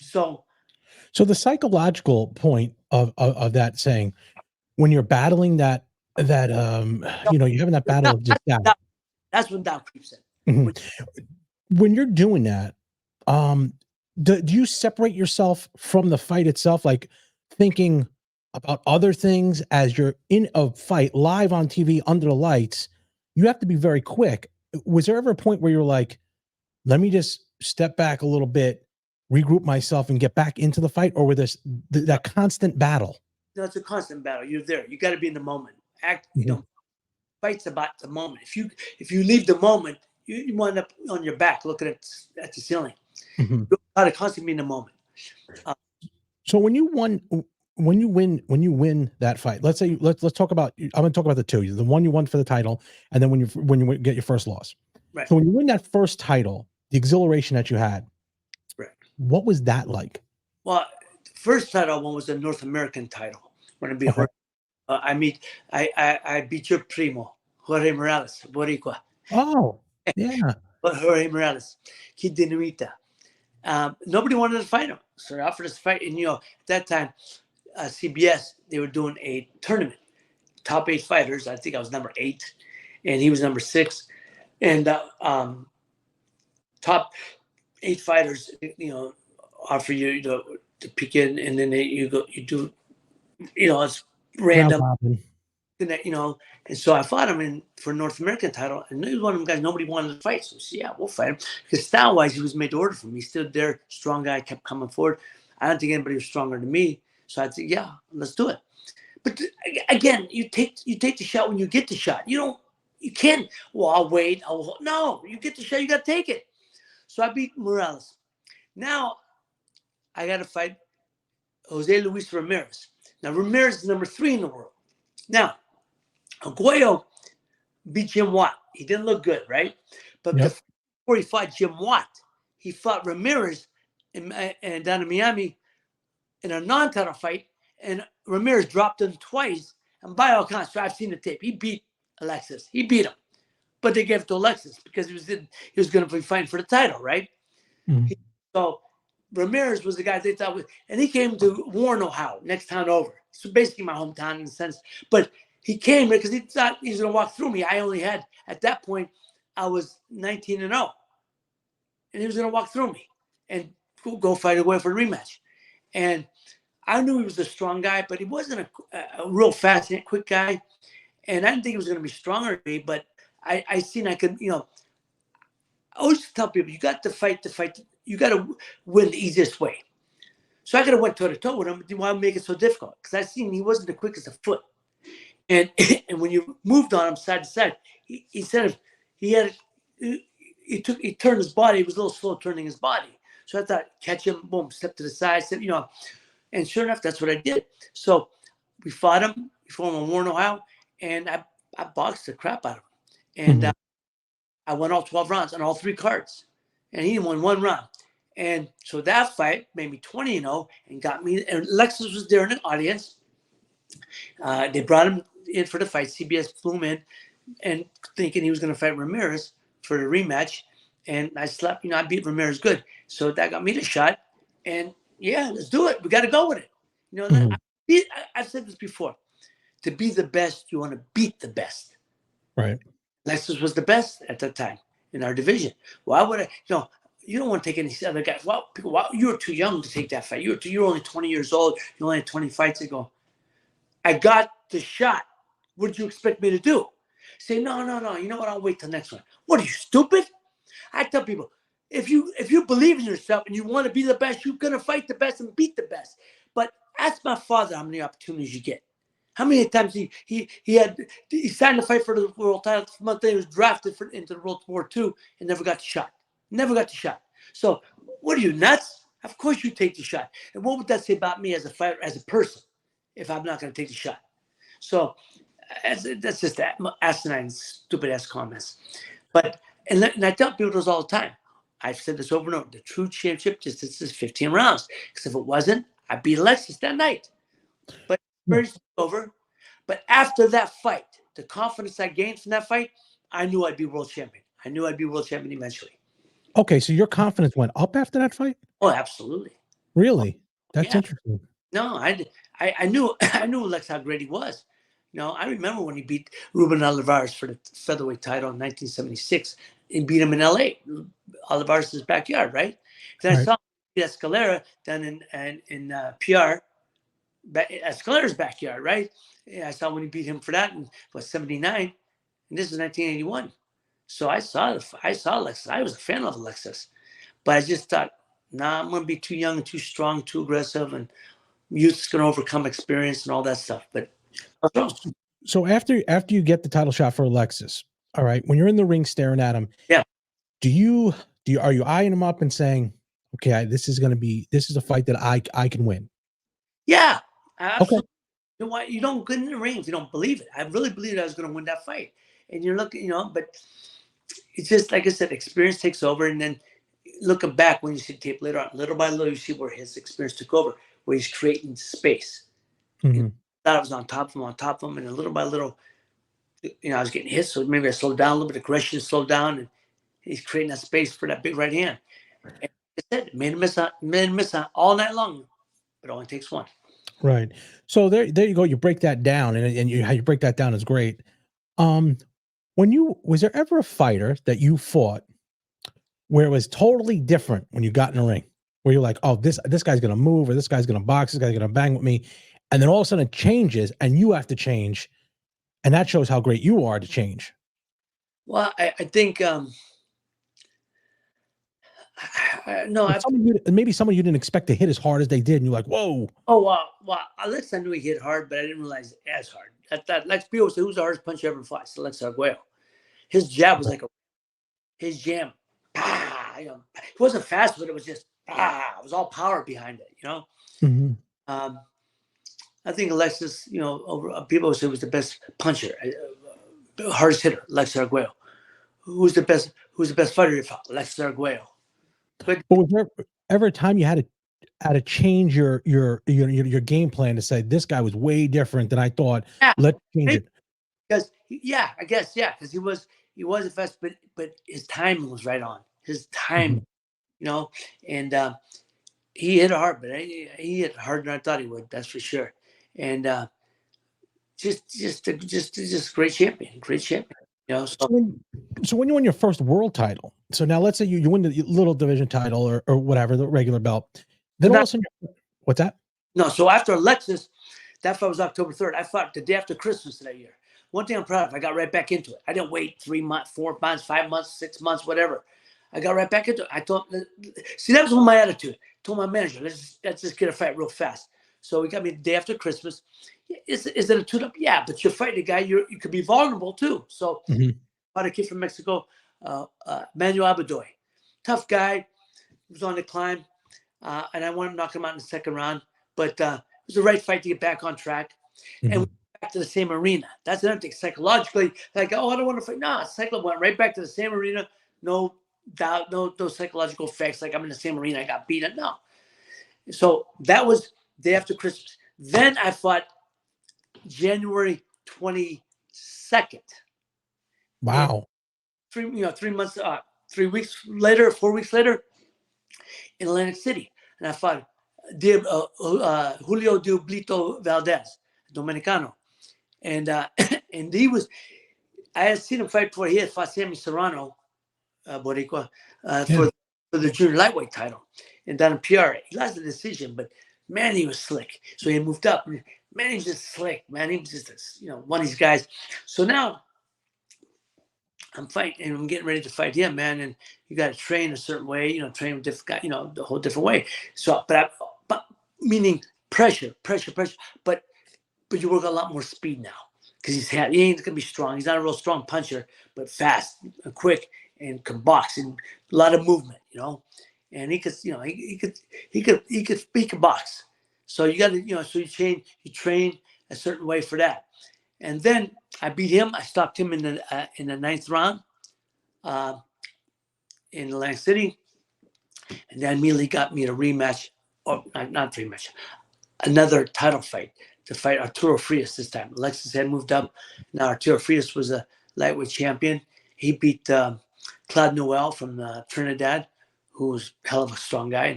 So the psychological point of that saying, when you're battling that you're having that battle of just doubt. That's when doubt creeps in. When you're doing that, do you separate yourself from the fight itself, like thinking about other things as you're in a fight live on TV under the lights? You have to be very quick. Was there ever a point where you're like, let me just step back a little bit, regroup myself and get back into the fight? Or with that constant battle? No, it's a constant battle. You're there. You got to be in the moment. Fight's about the moment. If you leave the moment, you wind up on your back looking at the ceiling. You got to constantly be in the moment. So when you win that fight, let's say let's talk about. I'm going to talk about the two. The one you won for the title, and then when you get your first loss. Right. So when you win that first title, the exhilaration that you had. Right. What was that like? Well, first title I won was a North American title. When I beat Okay. I beat your primo, Jorge Morales, Boricua. Oh, yeah. But Jorge Morales, Kid Dinamita. Nobody wanted to fight him, so they offered us to fight. And at that time, CBS, they were doing a tournament, top 8 fighters. I think I was number 8, and he was number 6. And top 8 fighters, offer you, to pick in, and then you do, it's Round random. robin. And so I fought him for North American title, and he was one of them guys nobody wanted to fight. So I said, yeah, we'll fight him. Because style-wise, he was made to order for me. He stood there, strong guy, kept coming forward. I don't think anybody was stronger than me. So I said, yeah, let's do it. But again, you take the shot when you get the shot. You can't, well, I'll wait. No, you get the shot, you got to take it. So I beat Morales. Now I got to fight Jose Luis Ramirez. Now Ramirez is number 3 in the world. Now, Aguayo beat Jim Watt. He didn't look good, right? But Yep. before he fought Jim Watt, he fought Ramirez and down in Miami in a non-title fight, and Ramirez dropped him twice. And by all accounts, I've seen the tape. He beat Alexis. He beat him, but they gave it to Alexis because he was going to be fighting for the title, right? Mhm. So Ramirez was the guy they thought was, and he came to Warren, Ohio, next town over. So basically my hometown in a sense. But he came because he thought he was going to walk through me. I only had, at that point, I was 19-0. And he was going to walk through me and go fight away for the rematch. And I knew he was a strong guy, but he wasn't a real fast and quick guy. And I didn't think he was going to be stronger than me, but I seen I could, I always tell people, you got to fight. You got to win the easiest way. So I could have went toe-to-toe with him. Why make it so difficult? Because I seen he wasn't the quickest of foot. And and when you moved on him side to side, he said he had he turned his body. He was a little slow turning his body. So I thought, catch him, boom, step to the side, and sure enough, that's what I did. So we fought him. We fought him in Warren, Ohio, and I boxed the crap out of him. And Mhm. I won all 12 rounds on all 3 cards, and he won 1 round. And so that fight made me 20-0 and got me. And Lexus was there in the audience. They brought him in for the fight. CBS flew him in, and thinking he was going to fight Ramirez for the rematch. And I slept. I beat Ramirez good, so that got me the shot. And yeah, let's do it. We got to go with it. Mhm. I've said this before. To be the best, you want to beat the best. Right. Lexus was the best at that time in our division. Why would I? You don't want to take any other guys. Well, you were too young to take that fight. You're only 20 years old. You only had 20 fights ago. I got the shot. What did you expect me to do? Say, no. You know what? I'll wait till next one. What are you, stupid? I tell people, if you believe in yourself and you want to be the best, you're gonna fight the best and beat the best. But ask my father how many opportunities you get. How many times he signed to fight for the world title the month he was drafted into the World War II and never got the shot. Never got the shot. So what are you, nuts? Of course you take the shot. And what would that say about me as a fighter, as a person, if I'm not going to take the shot? So that's just asinine, stupid ass comments. But and I tell people this all the time. I've said this over and over. The true championship distance is 15 rounds. Because if it wasn't, I beat Alexis that night. But Yeah. it's over. But after that fight, the confidence I gained from that fight, I knew I'd be world champion. I knew I'd be world champion eventually. Okay, so your confidence went up after that fight? Oh, absolutely. Really? That's Yeah. interesting. No, I knew I knew Alex how great he was. I remember when he beat Ruben Olivares for the featherweight title in 1976. He beat him in L.A. Olivares' backyard, right? Then I Right. saw him beat Escalera down in PR, Escalera's backyard, right? Yeah, I saw when he beat him for that in 79, and this is 1981. So I saw Alexis. I was a fan of Alexis, but I just thought, nah, I'm gonna be too young and too strong, too aggressive, and youth's gonna overcome experience and all that stuff. But I was wrong. So after you get the title shot for Alexis, all right, when you're in the ring staring at him, Yeah, do you are you eyeing him up and saying, okay, this is a fight that I can win? yeah, Okay. absolutely. Why you don't get in the ring if you don't believe it? I really believed I was gonna win that fight, and you're looking, but it's just like I said, experience takes over, and then looking back when you see tape later on, little by little, you see where his experience took over. where he's creating space. And Hmm. I was on top of him, and then little by little, I was getting hit, so maybe I slowed down a little bit. Aggression slowed down, and he's creating that space for that big right hand. And like I said, made him miss on all night long, but it only takes one. Right. So there you go. You break that down, and how you break that down is great. Um, when you was there ever a fighter that you fought where it was totally different when you got in the ring, where you're like, oh, this guy's gonna move, or this guy's gonna box, this guy's gonna bang with me, and then all of a sudden it changes, and you have to change, and that shows how great you are to change. Well, I think no, Or maybe someone you didn't expect to hit as hard as they did, and you're like, whoa. oh well, Alex, I knew he hit hard, but I didn't realize as hard. That Lex Pio was who's the hardest puncher ever fought. So Alex Arguello. His jab was like his jam. He wasn't fast, but it was just it was all power behind it. Mhm. Um, I think Alexis, people say was the best puncher, hardest hitter, Alex Arguello. Who's the best? Who's the best fighter you fought? Alex Arguello. But But was there ever a time you had to change your game plan to say this guy was way different than I thought? yeah, Let's change it. because I guess because he was fast, but his timing was right on. His timing, Mhm. you know, and he hit hard, but he hit harder than I thought he would. That's for sure. And just great champion, great champion. So So when you win your first world title, so now let's say you win the little division title or whatever, the regular belt, then all of not a sudden, what's that? no. So after Alexis, that fight was October 3rd. I fought the day after Christmas that year. One thing I'm proud of, I got right back into it. I didn't wait 3 months, 4 months, 5 months, 6 months, whatever. I got right back into it. I thought, see, that was my attitude. I told my manager, let's just get a fight real fast. So he got me the day after Christmas. Is it a tune-up? Yeah, but you're fighting a guy. You could be vulnerable too. So Mhm. fought a kid from Mexico, Manuel Abadoy. Tough guy. He was on the climb. And I wanted to knock him out in the second round. But it was the right fight to get back on track. And we Mhm. went back to the same arena. That's another thing. Psychologically, like, oh, I don't want to fight. No, psychologically went right back to the same arena. No doubt, no psychological effects. Like I'm in the same arena. I got beaten. No. So that was day after Christmas. Then I fought January 22nd. And Wow. 3 months, 3 weeks later, 4 weeks later, in Atlantic City, and I fought Julio Dublito Valdez, Dominicano, and and I had seen him fight before. He had fought Sammy Serrano, Boricua, Yeah. for the junior lightweight title, and down in PR. He lost the decision, but man, he was slick. So he moved up. Man, he was just slick. Man, he was just one of these guys. So now I'm fighting and I'm getting ready to fight him, man. And you got to train a certain way, train with different guy, the whole different way. So, but meaning pressure. But you work a lot more speed now because he ain't gonna be strong. He's not a real strong puncher, but fast and quick and can box and a lot of movement. And he could, he could box. So you got to, so you train a certain way for that. And then I beat him. I stopped him in the ninth round uh, in Atlantic City, and that immediately got me a rematch, or not rematch, another title fight to fight Arturo Frias this time. Alexis had moved up. Now Arturo Frias was a lightweight champion. He beat Claude Noel from Trinidad, who was a hell of a strong guy,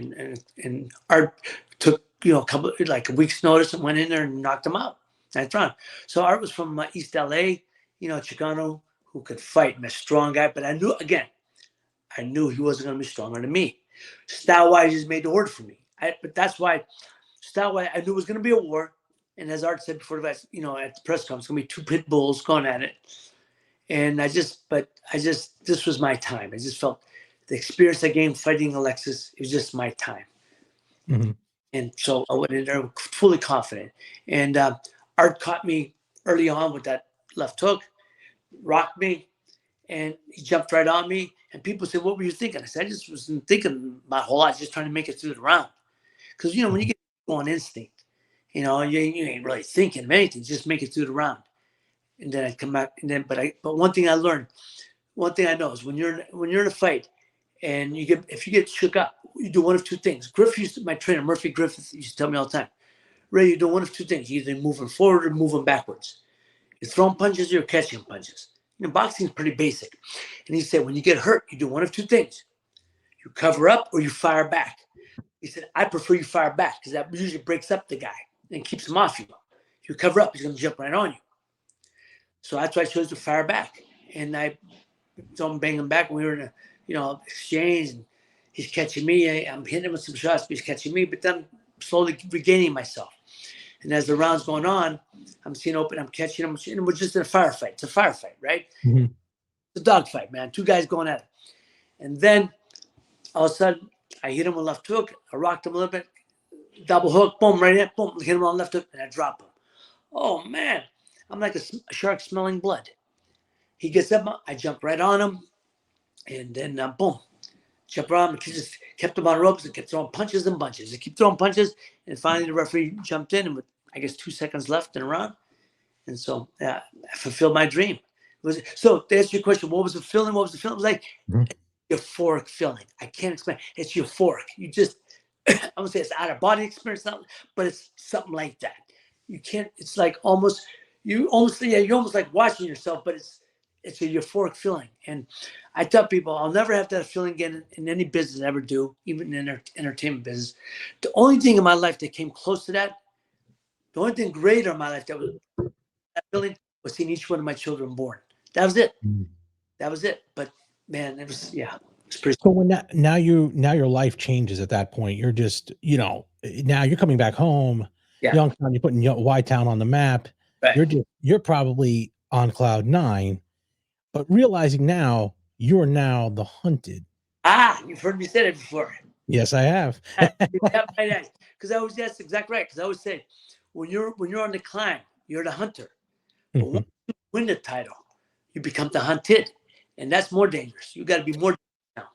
and Art took a couple like a week's notice and went in there and knocked him out. Ninth round. So Art was from East LA, Chicano who could fight, and a strong guy. But I knew he wasn't going to be stronger than me. Style wise, he's made the word for me. But that's why style wise, I knew it was going to be a war. And as Art said before, at the press conference, it's going to be two pit bulls going at it. And this was my time. I just felt the experience I gained fighting Alexis. It was just my time. Mhm. And so I went in there fully confident. And Art caught me early on with that left hook, rocked me, and he jumped right on me. And people said, "What were you thinking?" I said, "I just wasn't thinking my whole life, just trying to make it through the round." Because when you Mhm. get on instinct, you ain't really thinking of anything, just make it through the round. And then I come back, and then but one thing I learned, one thing I know is when you're in a fight, and if you get shook up, you do one of two things. My trainer, Murphy Griffith, used to tell me all the time, Ray, you do one of two things. You're either moving forward or moving backwards. You're throwing punches or you're catching punches. Boxing is pretty basic. And he said, when you get hurt, you do one of two things. You cover up or you fire back. He said, I prefer you fire back because that usually breaks up the guy and keeps him off you. If you cover up, he's going to jump right on you. So that's why I chose to fire back. And I saw him bang him back. We were in a, exchange, and he's catching me. I'm hitting him with some shots, but he's catching me. But then I'm slowly regaining myself. And as the round's going on, I'm seeing open, I'm catching him, and we're just in a firefight. It's a firefight, right? Mm-hmm. It's a dogfight, man. Two guys going at it. And then all of a sudden, I hit him with left hook. I rocked him a little bit. Double hook, boom, right in, boom, hit him on left hook, and I drop him. Oh, man. I'm like a shark smelling blood. He gets up, I jump right on him, and then boom, jump around. He just kept him on ropes and kept throwing punches and bunches. He kept throwing punches, and finally the referee jumped in, and with, I guess, 2 seconds left in a round. And so I fulfilled my dream. So to answer your question, what was the feeling? What was the feeling? It was like euphoric feeling. I can't explain. It's euphoric. You just, I'm gonna say it's out of body experience, but it's something like that. You can't. It's like almost you're almost like watching yourself, but it's a euphoric feeling. And I tell people I'll never have that feeling again in any business I ever do, even in entertainment business. The only thing in my life that came close to that, the only thing greater in my life that was that feeling was seeing each one of my children born. That was it. That was it. But man, it was pretty. So when now your life changes at that point. You're just, now you're coming back home, Yeah. Youngstown, you're putting Y-Town on the map. Right. You're probably on cloud 9, but realizing now you're now the hunted. You've heard me say that before. Yes, I have. Because that's exactly right. Because I always say, when you're on the climb, you're the hunter. But once you win the title, you become the hunted, and that's more dangerous. You got to be more now,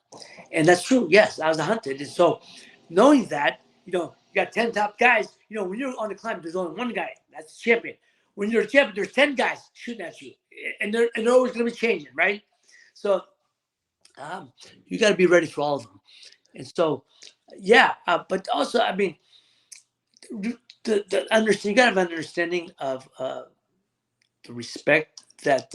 and that's true. Yes, I was a hunted, and so knowing that, you got 10 top guys. When you're on the climb, there's only one guy that's the champion. When you're a champion, there's 10 guys shooting at you, and they're always going to be changing, right? So you got to be ready for all of them. And so, but also, I mean, you got to have an understanding of the respect that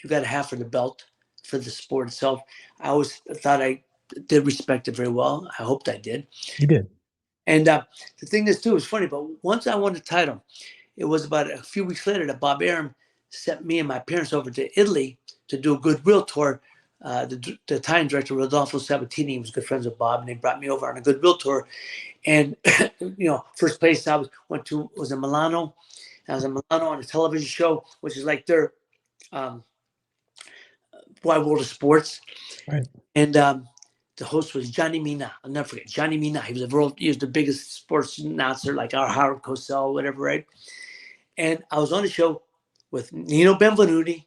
you got to have for the belt, for the sport itself. I always thought I did respect it very well. I hoped I did. You did. And the thing is, too, is funny, but once I won the title, it was about a few weeks later that Bob Arum sent me and my parents over to Italy to do a goodwill tour. The Italian director, Rodolfo Sabatini, was good friends with Bob, and they brought me over on a goodwill tour. And, first place I went to was in Milano. I was in Milano on a television show, which is like their Wide World of Sports. Right. And the host was Johnny Mina. I'll never forget Johnny Mina. He was the biggest sports announcer, like our Howard Cosell, whatever, right? And I was on the show with Nino Benvenuti,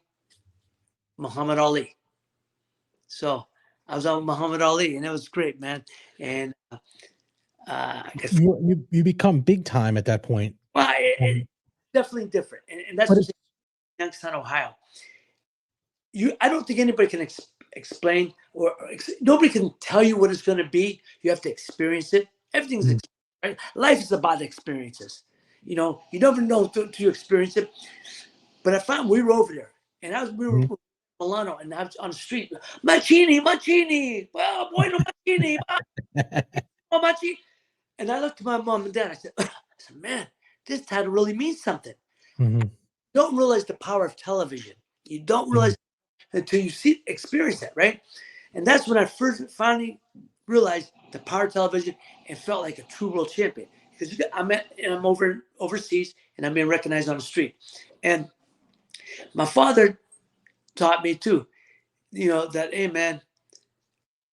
Muhammad Ali. So I was on with Muhammad Ali, and it was great, man. And I guess you become big time at that point. Well, it's definitely different, and that's just Youngstown, Ohio. I don't think anybody can explain or nobody can tell you what it's going to be. You have to experience it. Everything's right. Life is about experiences. You never know till you experience it. But I found we were over there, and we were in Milano, and I was on the street. Mancini, well, bueno Mancini, Mancini. And I looked at my mom and dad. I said, man, this title really means something. You don't realize the power of television. You don't realize until you experience that, right? And that's when I finally realized the power of television and felt like a true world champion. Because I'm overseas, and I'm being recognized on the street. And my father taught me too, that, hey, man,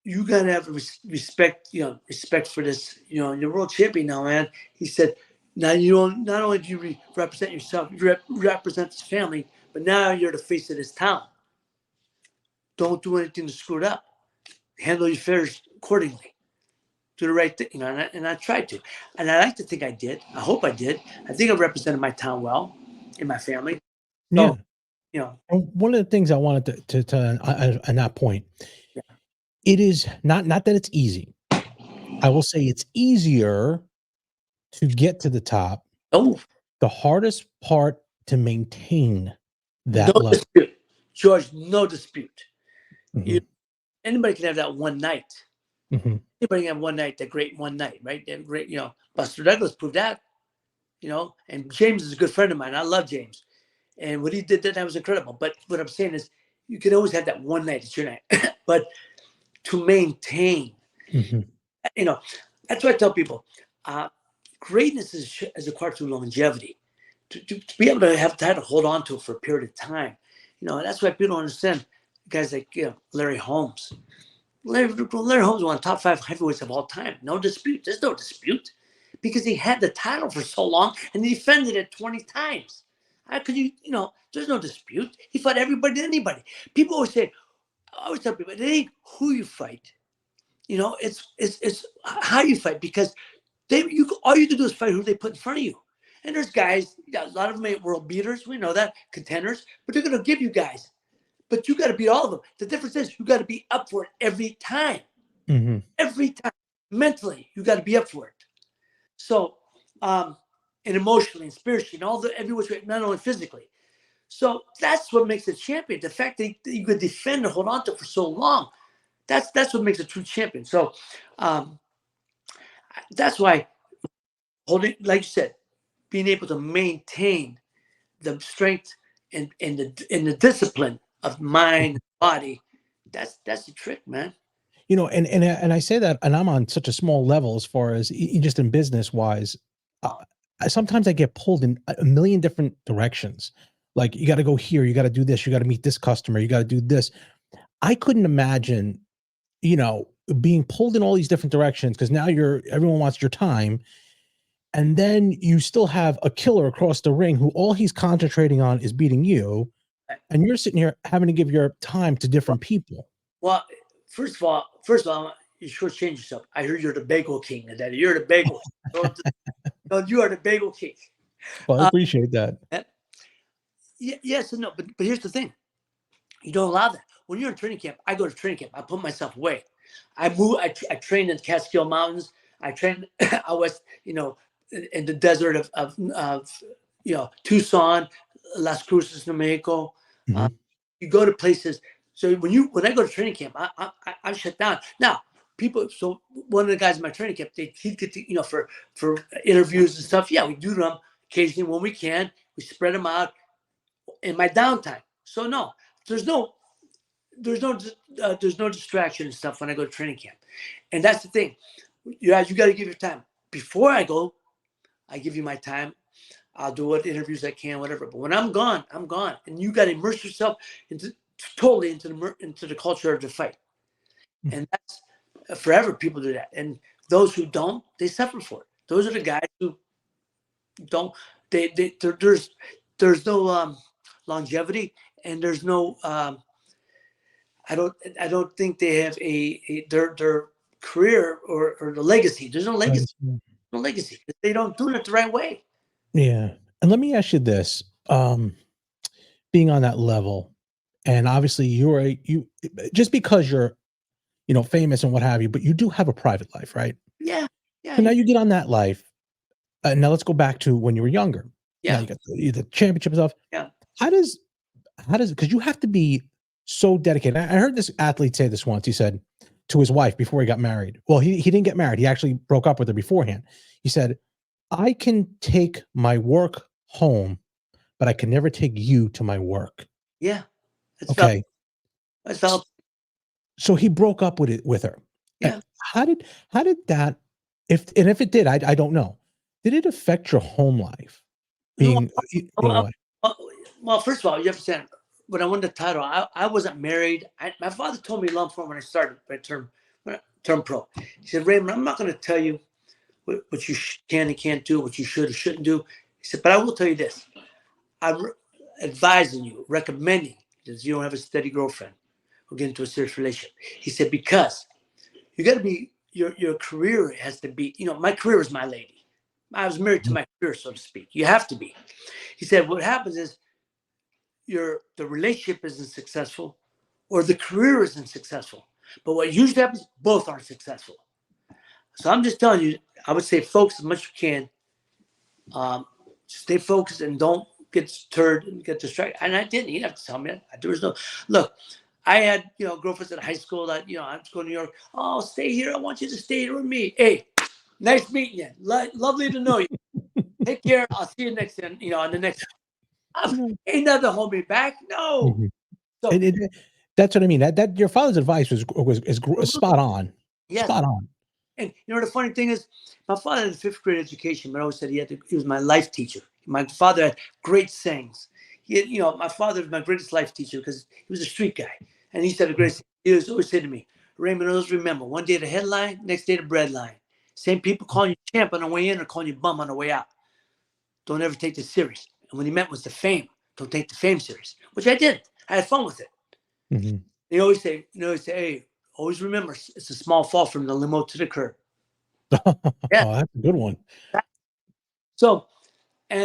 you gotta have respect, respect for this, you're world champion now, man. He said, now not only do you represent yourself, you represent this family, but now you're the face of this town. Don't do anything to screw it up. Handle your affairs accordingly. Do the right thing, and I tried to. And I like to think I did. I hope I did. I think I represented my town well and my family. Yeah. So, and one of the things I wanted to on that point, it is not that it's easy, I will say it's easier to get to the top. Oh, The hardest part to maintain no that level. dispute, George. No dispute. You Mhm, anybody can have that one night. mhm. Anybody can have one night, that great one night, right? That great, Buster Douglas proved that, and James is a good friend of mine. I love James. And what he did that was incredible. But what I'm saying is you can always have that one night, it's your night. But to maintain, Mhm, you know, that's what I tell people. Uh, greatness is acquired through longevity. To be able to have that to hold on to it for a period of time. That's why people don't understand guys like Larry Holmes. Larry Holmes was one of the top 5 heavyweights of all time. No dispute. There's no dispute. Because he had the title for so long and he defended it 20 times. How could there's no dispute. He fought everybody, anybody. People always say, I always tell people, it ain't who you fight. It's how you fight, because all you can do is fight who they put in front of you. And there's guys, a lot of them ain't world beaters. We know that, contenders, but they're gonna give you guys. But you got to beat all of them. The difference is you got to be up for it every time. mhm. Every time. Mentally, you got to be up for it. So, and emotionally and spiritually and every which way, not only physically. So that's what makes a champion. The fact that you could defend and hold on to it for so long. That's what makes a true champion. So um, that's why holding, like you said, being able to maintain the strength and the discipline of mind, body, that's the trick, man. And I say that, and I'm on such a small level as far as just in business wise. Uh, Sometimes I get pulled in a million different directions. Like you got to go here, you got to do this, you got to meet this customer, you got to do this. I couldn't imagine, you know, being pulled in all these different directions because now everyone wants your time, and then you still have a killer across the ring who all he's concentrating on is beating you, and you're sitting here having to give your time to different people. Well, first of all, you shortchange yourself. I heard you're the bagel king, Daddy. You're the bagel king. No, you are the bagel king. Well, I Uh, appreciate that. yes and no, but here's the thing: you don't allow that. When you're in training camp, I go to training camp. I put myself away. I move. I train in the Catskill Mountains. I train out west. In the desert of Tucson, Las Cruces, New Mexico. Uh, Mhm. you go to places. So when I go to training camp, I shut down. Now people. So one of the guys in my training camp, he'd get to, for interviews and stuff. Yeah, we do them occasionally when we can. We spread them out in my downtime. So no, there's no there's no distraction and stuff when I go to training camp. And that's the thing. You got to give your time. Before I go, I give you my time. I'll do what interviews I can, whatever. But when I'm gone, I'm gone. And you got to immerse yourself totally into the culture of the fight. Mm. And that's forever. People do that. And those who don't, they suffer for it. Those are the guys who don't. There's no longevity, and there's no I don't think they have their career or the legacy. There's no Right. legacy. No legacy. They don't do it the right way. Yeah. And let me ask you this, being on that level, and obviously you just because you're, famous and what have you, but you do have a private life, right? Yeah, yeah, So now you get on that life, now let's go back to when you were younger. Now yeah, you got the championship stuff. yeah, How does because you have to be so dedicated. I heard this athlete say this once. He said to his wife before he got married. Well, he didn't get married. He actually broke up with her beforehand. He said, "I can take my work home, but I can never take you to my work." yeah. That's valid. Okay. That's valid. So he broke up with her. Uh, Yeah. how did that, if it did, I don't know. Did it affect your home life No, being, well, away? well, first of all, you have to understand. When I won the title, I wasn't married. My father told me long before when I started my term pro. He said, Raymond, I'm not going to tell you what you can and can't do, what you should or shouldn't do. He said, but I will tell you this. I'm advising you, recommending that you don't have a steady girlfriend or get into a serious relationship. He said, because you got to be, your career has to be, my career is my lady. I was married to Mhm. my career, so to speak. You have to be. He said, what happens is the relationship isn't successful or the career isn't successful. But what usually happens, both aren't successful. So I'm just telling you, I would say focus as much as you can. Um, Stay focused and don't get deterred and get distracted. And I didn't. You didn't have to tell me that. There was no look. I had girlfriends in high school that I was going to New York. Oh, stay here. I want you to stay here with me. Hey, nice meeting you. Lovely to know you. Take care. I'll see you next time. On the next. Ain't nothing hold me back. No. Mhm. So And that's what I mean. That your father's advice was spot on. yes. Spot on. And the funny thing is, my father had a fifth grade education, but I always said he was my life teacher. My father had great sayings. My father was my greatest life teacher because he was a street guy, and he said the greatest. He always said to me, Raymond, always remember, one day the headline, next day the bread line. Same people calling you champ on the way in or calling you bum on the way out. Don't ever take this serious. And what he meant was the fame. Don't take the fame serious, which I did. I had fun with it. Mhm. They always say, hey, always remember, it's a small fall from the limo to the curb. Yeah. Oh, that's a good one. So,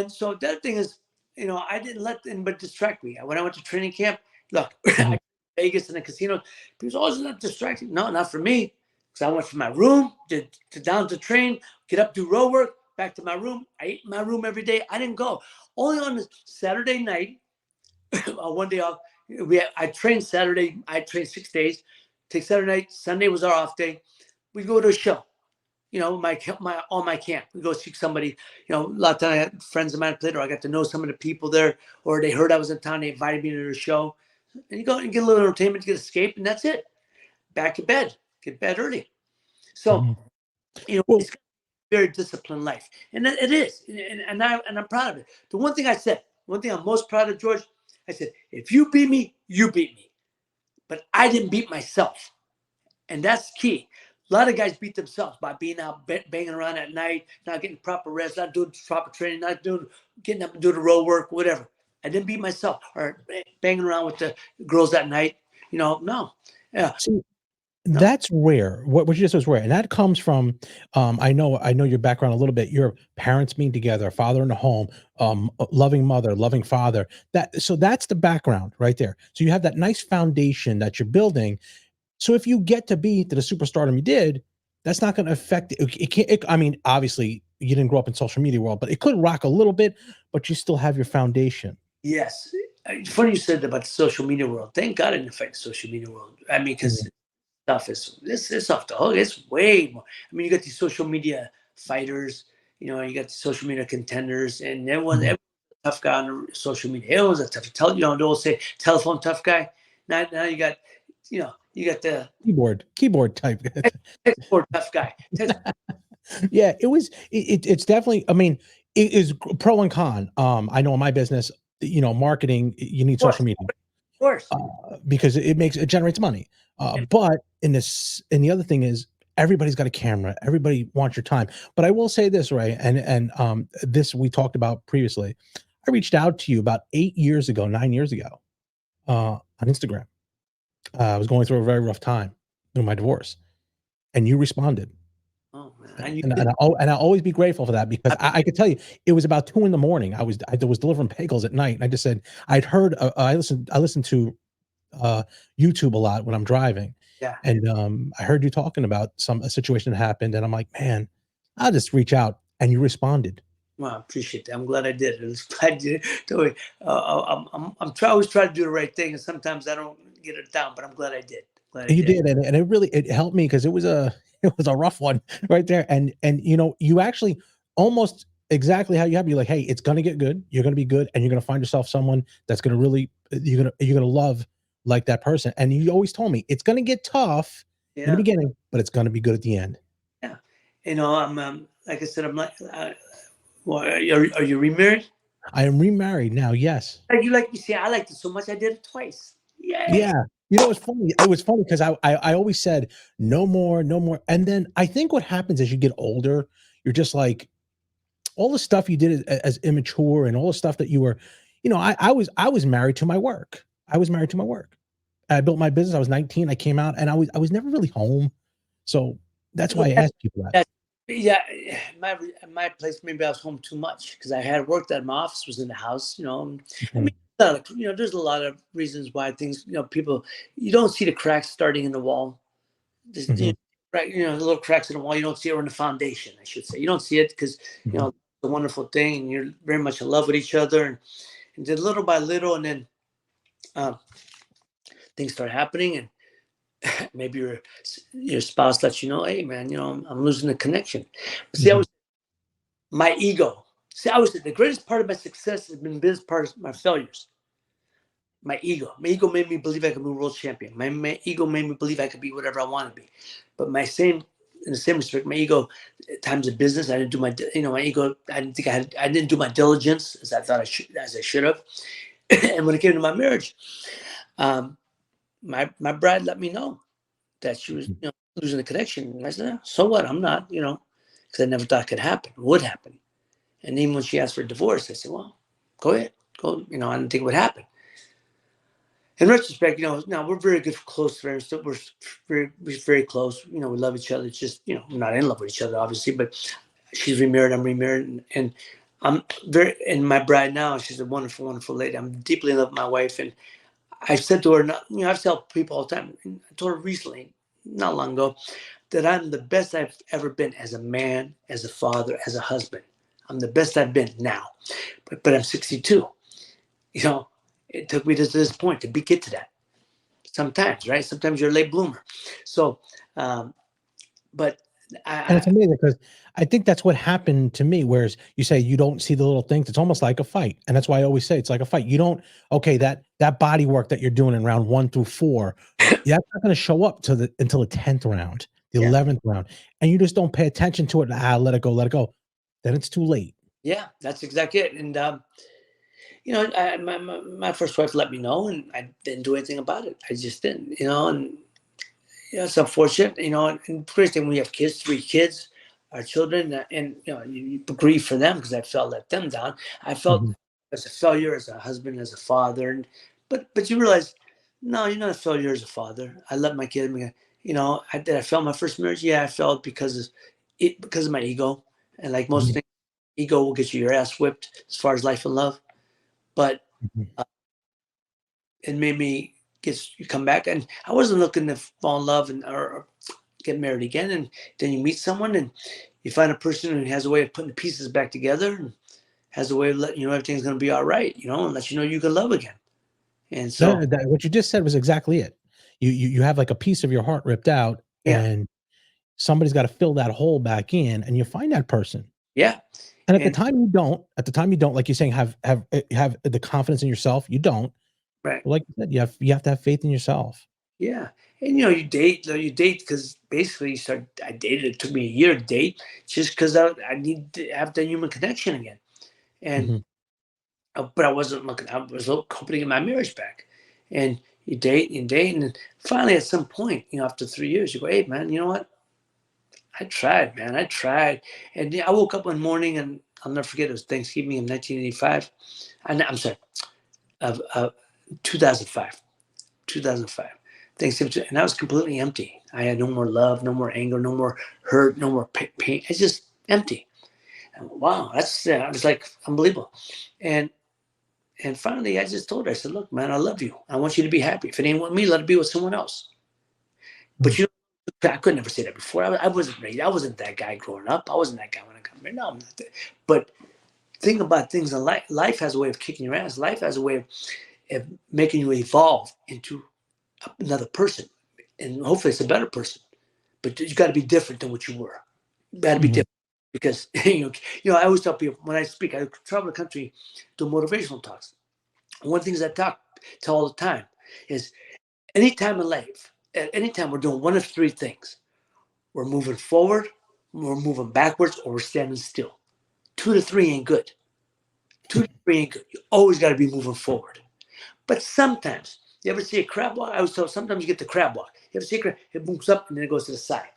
so the other thing is, I didn't let anybody distract me. When I went to training camp, look, Mhm. Vegas and the casino, people always not distracting. No, not for me. Because I went from my room to down to train, get up, do row work, back to my room. I ate in my room every day. I didn't go. Only on the Saturday night, one day off. I trained Saturday. I trained 6 days. Take Saturday night. Sunday was our off day. We go to a show. On my camp. We go see somebody. A lot of times I had friends of mine played, or I got to know some of the people there, or they heard I was in town. They invited me to their show, and you go and get a little entertainment, get escape, and that's it. Back to bed. Get bed early. So Mhm. Well, it's a very disciplined life, and it is, and I'm proud of it. The one thing I'm most proud of, George, I said, if you beat me, you beat me, but I didn't beat myself. And that's key. A lot of guys beat themselves by being out banging around at night, not getting proper rest, not doing proper training, getting up and doing the road work, whatever. I didn't beat myself or banging around with the girls at night. No, yeah, see, no, that's rare. What you just said was rare, and that comes from, I know your background a little bit. Your parents being together, father in the home, a loving mother, loving father. That's the background right there. So you have that nice foundation that you're building. So if you get to be to the superstardom you did, that's not going to affect it. It can't. I mean, obviously, you didn't grow up in social media world, but it could rock a little bit. But you still have your foundation. yes. It's funny you said about the social media world. Thank God I didn't fight the social media world. I mean, because Mhm. stuff is this off the hook. It's way more. I mean, you got these social media fighters. You got the social media contenders, and Mhm. everyone's a tough guy on the social media. Everyone's a tough. They all say telephone tough guy. Now you got the Keyboard type. text board tough guy. Text, Yeah, it's definitely. I mean, it is pro and con. I know in my business, marketing, you need of course, social media of course. because it generates money. But in the other thing is everybody's got a camera. Everybody wants your time. But I will say this, Ray, and this we talked about previously. I reached out to you about 8 years ago, 9 years ago, on Instagram. I was going through a very rough time through my divorce, and you responded. Oh man, and you And I'll always be grateful for that because I, I could tell you it was about 2 in the morning. I was delivering bagels at night, and I just said I'd heard I listened to YouTube a lot when I'm driving, yeah. and I heard you talking about a situation that happened, and I'm like, man, I'll just reach out, and you responded. Well, I appreciate that. I'm glad I did. I was glad you totally. Always try to do the right thing, and sometimes I don't get it down, but I'm glad I did. Glad I You did. did, and it helped me because it was a it was a rough one right there, and you actually almost exactly how you have. You're like, hey, it's gonna get good. You're gonna be good, and you're gonna find yourself someone that's gonna really you're gonna love like that person. And you always told me it's gonna get tough in the Yeah, beginning, but it's gonna be good at the end. yeah. I'm like I said, I'm like, well, are you remarried? I am remarried now. Yes. Like you see, I liked it so much I did it twice. Yay! Yeah. It's funny. It was funny because I always said no more, no more. And then I think what happens as you get older, you're just like, all the stuff you did as immature and all the stuff that you were, I was married to my work. I was married to my work. I built my business. I was 19. I came out and I was never really home. So that's why I asked people that. That, yeah, my place maybe I was home too much because I had work that my office was in the house. I mean, Mhm, there's a lot of reasons why things. People you don't see the cracks starting in the wall. Just, mhm. right, the little cracks in the wall. You don't see it, or in the foundation, I should say. You don't see it because Mhm. it's a wonderful thing, and you're very much in love with each other, and then little by little, and then uh, things start happening, and maybe your spouse lets you know, hey man, I'm losing the connection. But see, I Mhm. was my ego. See, I was the greatest part of my success has been the biggest part of my failures. My ego. My ego made me believe I could be world champion. My ego made me believe I could be whatever I want to be. But in the same respect, my ego, at times of business, I didn't do my ego. I didn't think I didn't do my diligence as I thought as I should have. And when it came to my marriage, um, my bride let me know that she was, Mhm. losing the connection. And I said, so what? I'm not, because I never thought it could happen, would happen. And even when she asked for a divorce, I said, well, go ahead, go. I didn't think it would happen. In retrospect, now we're very good, close friends. So we're very close. We love each other. It's just, we're not in love with each other, obviously. But she's remarried. I'm remarried, and I'm very. And my bride now, she's a wonderful, wonderful lady. I'm deeply in love with my wife, and I said to her, I've told people all the time. And I told her recently, not long ago, that I'm the best I've ever been as a man, as a father, as a husband. I'm the best I've been now, but I'm 62. You know, it took me to this point to get to that. Sometimes, right? Sometimes you're a late bloomer. So, um, but And it's I amazing because I think that's what happened to me, whereas you say you don't see the little things, it's almost like a fight, and that's why I always say it's like a fight. You don't okay, that body work that you're doing in round 1 through 4, that's not gonna show up to the until the 10th round, the yeah, 11th round, and you just don't pay attention to it, let it go, let it go. Then it's too late. yeah, that's exactly it. And my first wife let me know, and I didn't do anything about it. I just didn't, and it's unfortunate, and first thing we have kids, 3 kids, our children, and you grieve for them because I felt let them down. I felt Mhm, as a failure, as a husband, as a father, and but you realize, no, you're not a failure as a father. I let my kid. Did I fail my first marriage? Yeah, I failed because of my ego, and like most mhm, things, ego will get you your ass whipped as far as life and love. But mhm. uh, it made me you come back, and I wasn't looking to fall in love or get married again. And then you meet someone, and you find a person who has a way of putting the pieces back together, and has a way of letting you know everything's going to be all right, and let you know you can love again. And so, That what you just said was exactly it. You have, like, a piece of your heart ripped out, yeah, and somebody's gotta fill that hole back in, and you find that person. yeah, And and at the time you don't, like you're saying, have the confidence in yourself, you don't. right, But like you said, you have to have faith in yourself. yeah, and you date because basically you start. I dated. It took me a year to date just because I need to have that human connection again, and Mhm, but I wasn't looking. I was hoping to get my marriage back, and you date and date, and then finally at some point, after 3 years, you go, "Hey, man, you know what? I tried, man. I tried." And I woke up one morning, and I'll never forget. It was Thanksgiving in 1985. I'm sorry, of 2005, 2005. Thanksgiving, and I was completely empty. I had no more love, no more anger, no more hurt, no more pain. It's just empty. And wow, that's I was like unbelievable, and finally, I just told her, I said, look, man, I love you. I want you to be happy. If it ain't with me, let it be with someone else. mhm, But I could never say that before. I wasn't ready. I wasn't that guy growing up. I wasn't that guy when I got married. No, I'm not that. But think about things in life. Life has a way of kicking your ass. Life has a way of making you evolve into another person. And hopefully it's a better person. But you got to be different than what you were. You got to be mhm, different. Because, I always tell people when I speak, I travel the country to motivational talks. One of the things I tell all the time is anytime in life, at any time we're doing one of 3 things. We're moving forward, we're moving backwards, or we're standing still. 2 to 3 ain't good. 2 to 3 ain't good. You always got to be moving forward. But sometimes, you ever see a crab walk? I was told sometimes you get the crab walk. You ever see a crab? It moves up and then it goes to the side.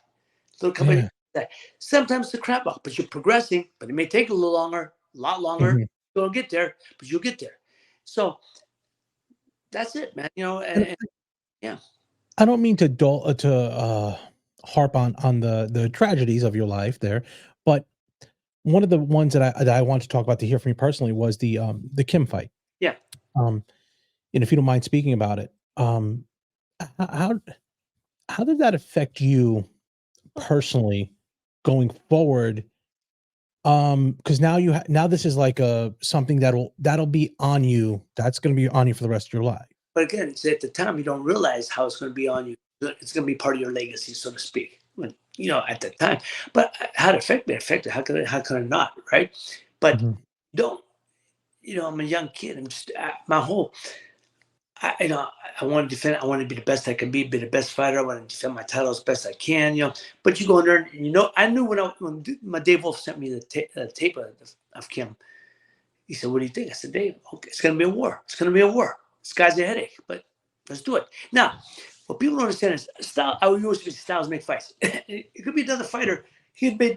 Little company. yeah, Sometimes the crab walk, but you're progressing, but it may take a little longer, a lot longer. mhm. You'll get there, but you'll get there. So that's it, man. And And yeah, I don't mean harp on the tragedies of your life there, but one of the ones that I want to talk about to hear from you personally was the Kim fight. yeah. Um, and if you don't mind speaking about it, h how did that affect you personally going forward, because now now this is like a something that'll be on you. That's going to be on you for the rest of your life. But again, it's at the time you don't realize how it's going to be on you. It's going to be part of your legacy, so to speak. When, at the time. But how to affect me? Affected? How could it not? Right? But Mhm. don't. I'm a young kid. I'm just my whole. I want to defend. I want to be the best I can be the best fighter. I want to defend my title as best I can. But you go in there, and, I knew when my Dave Wolf sent me the tape of Kim. He said, "What do you think?" I said, "Dave, okay, it's going to be a war. It's going to be a war. This guy's a headache, but let's do it." Now, what people don't understand is style. I always say styles make fights. It could be another fighter. He'd been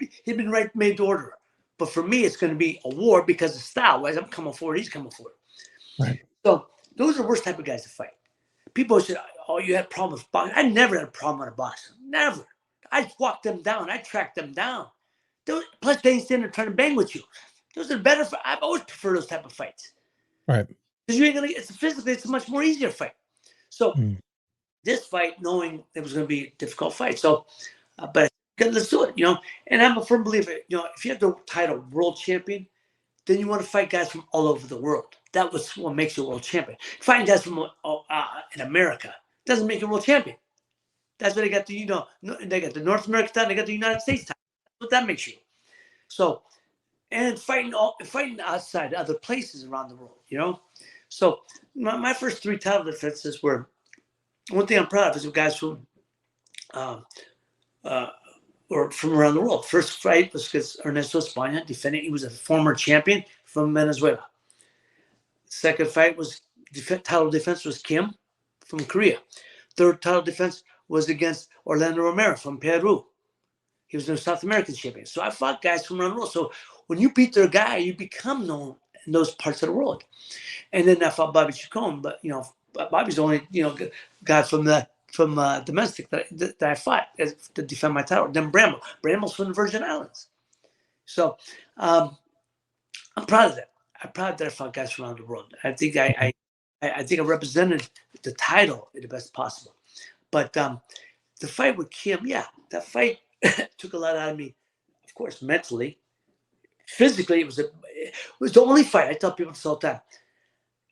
made to order. But for me, it's going to be a war because of style. Wise, I'm coming forward. He's coming forward. Right. So those are the worst type of guys to fight. People said, "Oh, you had problems with boxing." I never had a problem with a boxer. Never. I walked them down. I tracked them down. Plus, they ain't standing there trying to bang with you. Those are better. I've always preferred those type of fights. Right. Because you ain't gonna. It's a much more easier fight. So Mm. this fight, knowing it was going to be a difficult fight, so but let's do it. And I'm a firm believer. If you have the title world champion, then you want to fight guys from all over the world. That was what makes you a world champion. Fighting guys from in America doesn't make you a world champion. That's what they got the they got the North American title, they got the United States title. That's what that makes you. So and fighting outside other places around the world. So my first 3 title defenses were, one thing I'm proud of is guys from um, or from around the world. First fight was against Ernesto España, defending. He was a former champion from Venezuela. Second fight was title defense was Kim from Korea. Third title defense was against Orlando Romero from Peru. He was a South American champion. So I fought guys from around the world. So when you beat their guy, you become known in those parts of the world. And then I fought Bobby Chacon, but Bobby's the only guy from domestic that I fought to defend my title. Then Brambl's from the Virgin Islands. So I'm proud of that. I'm proud that I fought guys from around the world. I think I think I represented the title in the best possible. But the fight with Kim, yeah, that fight took a lot out of me. Of course, mentally, physically, it was the only fight. I tell people this all the time.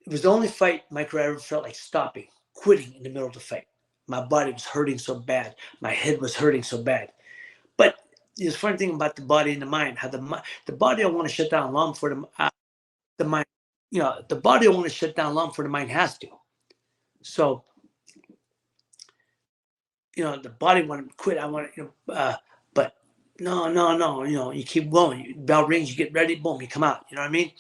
It was the only fight my career ever felt like stopping, quitting in the middle of the fight. My body was hurting so bad. My head was hurting so bad. But the funny thing about the body and the mind, how the body I want to shut down long for the mind. The body I want to shut down long for the mind has to. So, the body want to quit. I want to, but no. You keep going. Bell rings, you get ready, boom, you come out. You know what I mean?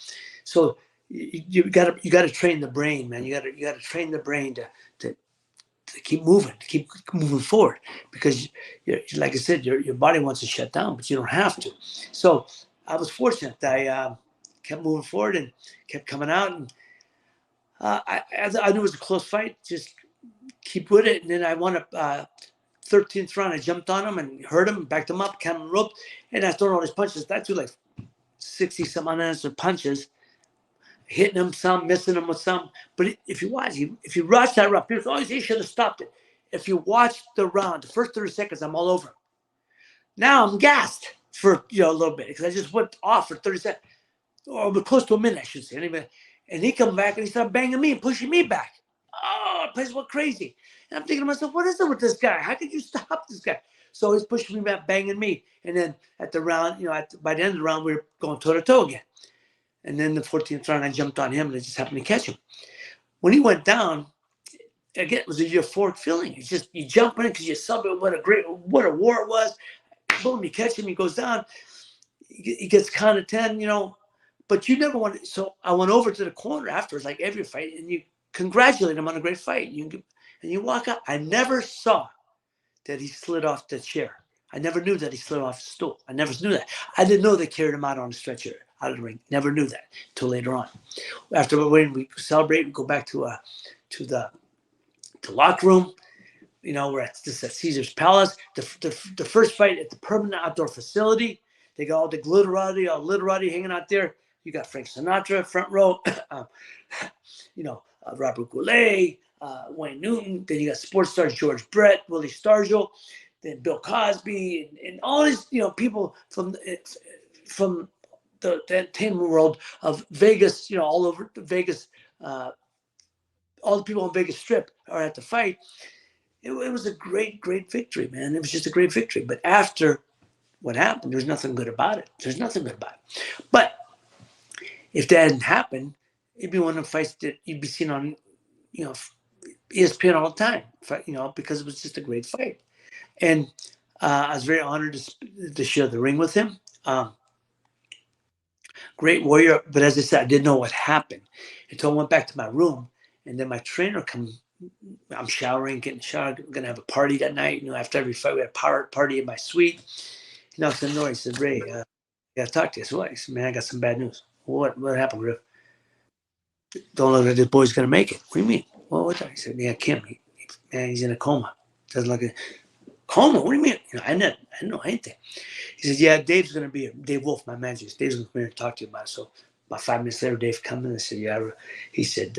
So you gotta train the brain, man. You gotta train the brain to keep moving, to keep moving forward, because like I said, your body wants to shut down, but you don't have to. So I was fortunate that I kept moving forward and kept coming out, and I knew it was a close fight. Just keep with it, and then I won a 13th round. I jumped on him and hurt him, backed him up, kept him rope, and I threw all his punches. That threw like 60 some unanswered punches, hitting him some, missing him with some. But if you watch that round, people always say, should have stopped it. If you watch the round, the first 30 seconds, I'm all over him. Now I'm gassed for a little bit because I just went off for 30 seconds, or close to a minute, I should say. Anyway, and he come back and he started banging me and pushing me back. Oh, the place went crazy. And I'm thinking to myself, what is it with this guy? How could you stop this guy? So he's pushing me back, banging me. And then at the round, by the end of the round, we were going toe to toe again. And then the 14th round, I jumped on him and I just happened to catch him. When he went down, again, it was a euphoric feeling. It's just you jump in because you saw what a war it was. Boom, you catch him, he goes down. He gets count of 10, but you never want to. So I went over to the corner afterwards, like every fight, and you congratulate him on a great fight. And you walk out. I never saw that he slid off the chair. I never knew that he slid off the stool. I never knew that. I didn't know they carried him out on a stretcher out of the ring. Never knew that until later on. After we celebrate, we go back to the locker room. We're at Caesar's Palace. The first fight at the permanent outdoor facility. They got all the glitterati hanging out there. You got Frank Sinatra front row. Robert Goulet, Wayne Newton. Then you got sports stars George Brett, Willie Stargell. then Bill Cosby, and all these, people from the entertainment world of Vegas, all over Vegas, all the people on Vegas Strip are at the fight. It was a great, great victory, man. It was just a great victory. But after what happened, there's nothing good about it. There's nothing good about it. But if that hadn't happened, it'd be one of the fights that you'd be seeing on, ESPN all the time, because it was just a great fight. And I was very honored to share the ring with him. Great warrior, but as I said, I didn't know what happened until I went back to my room, and then my trainer comes. I'm showering, getting showered. We're gonna have a party that night. After every fight, we had a party in my suite. He knocks on the door. He said, "Ray, I gotta talk to you." So what? He said, "Man, I got some bad news." What happened, Griff? Don't look like this boy's gonna make it. What do you mean? Well, what's that? He said, "Yeah, Kim. Man, he's in a coma. Doesn't look like a coma. What do you mean?" I didn't know anything. He said, "Yeah, Dave's gonna be here. Dave Wolf, my manager. Dave's gonna come here and talk to you about it." So about 5 minutes later, Dave come in and said, "Yeah." He said,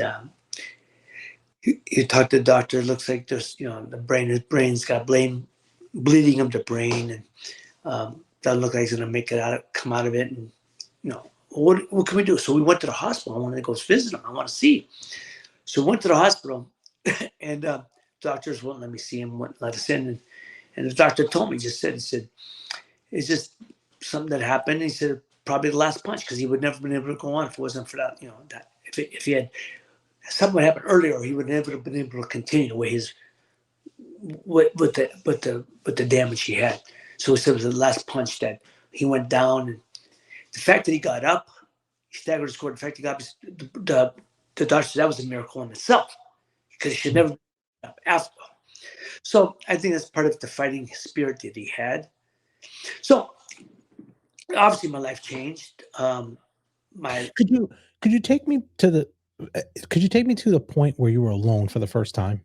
"You talked to the doctor. It looks like there's, his brain's got bleeding of the brain, and doesn't look like he's gonna come out of it. And what can we do?" So we went to the hospital. I wanted to go visit him. I want to see him. So we went to the hospital, and doctors wouldn't let me see him. Wouldn't let us in. And the doctor told me, he said, "It's just something that happened." He said, "Probably the last punch, because he would never been able to go on if it wasn't for that. That if he had something happened earlier, he would never have been able to continue the way his with the damage he had." So he said it was the last punch that he went down, and the fact that he got up, he staggered his cord. The fact he got up, the doctor said that was a miracle in itself, because he should never be up after. So I think that's part of the fighting spirit that he had. So obviously my life changed. My Could you could you take me to the could you take me to the point where you were alone for the first time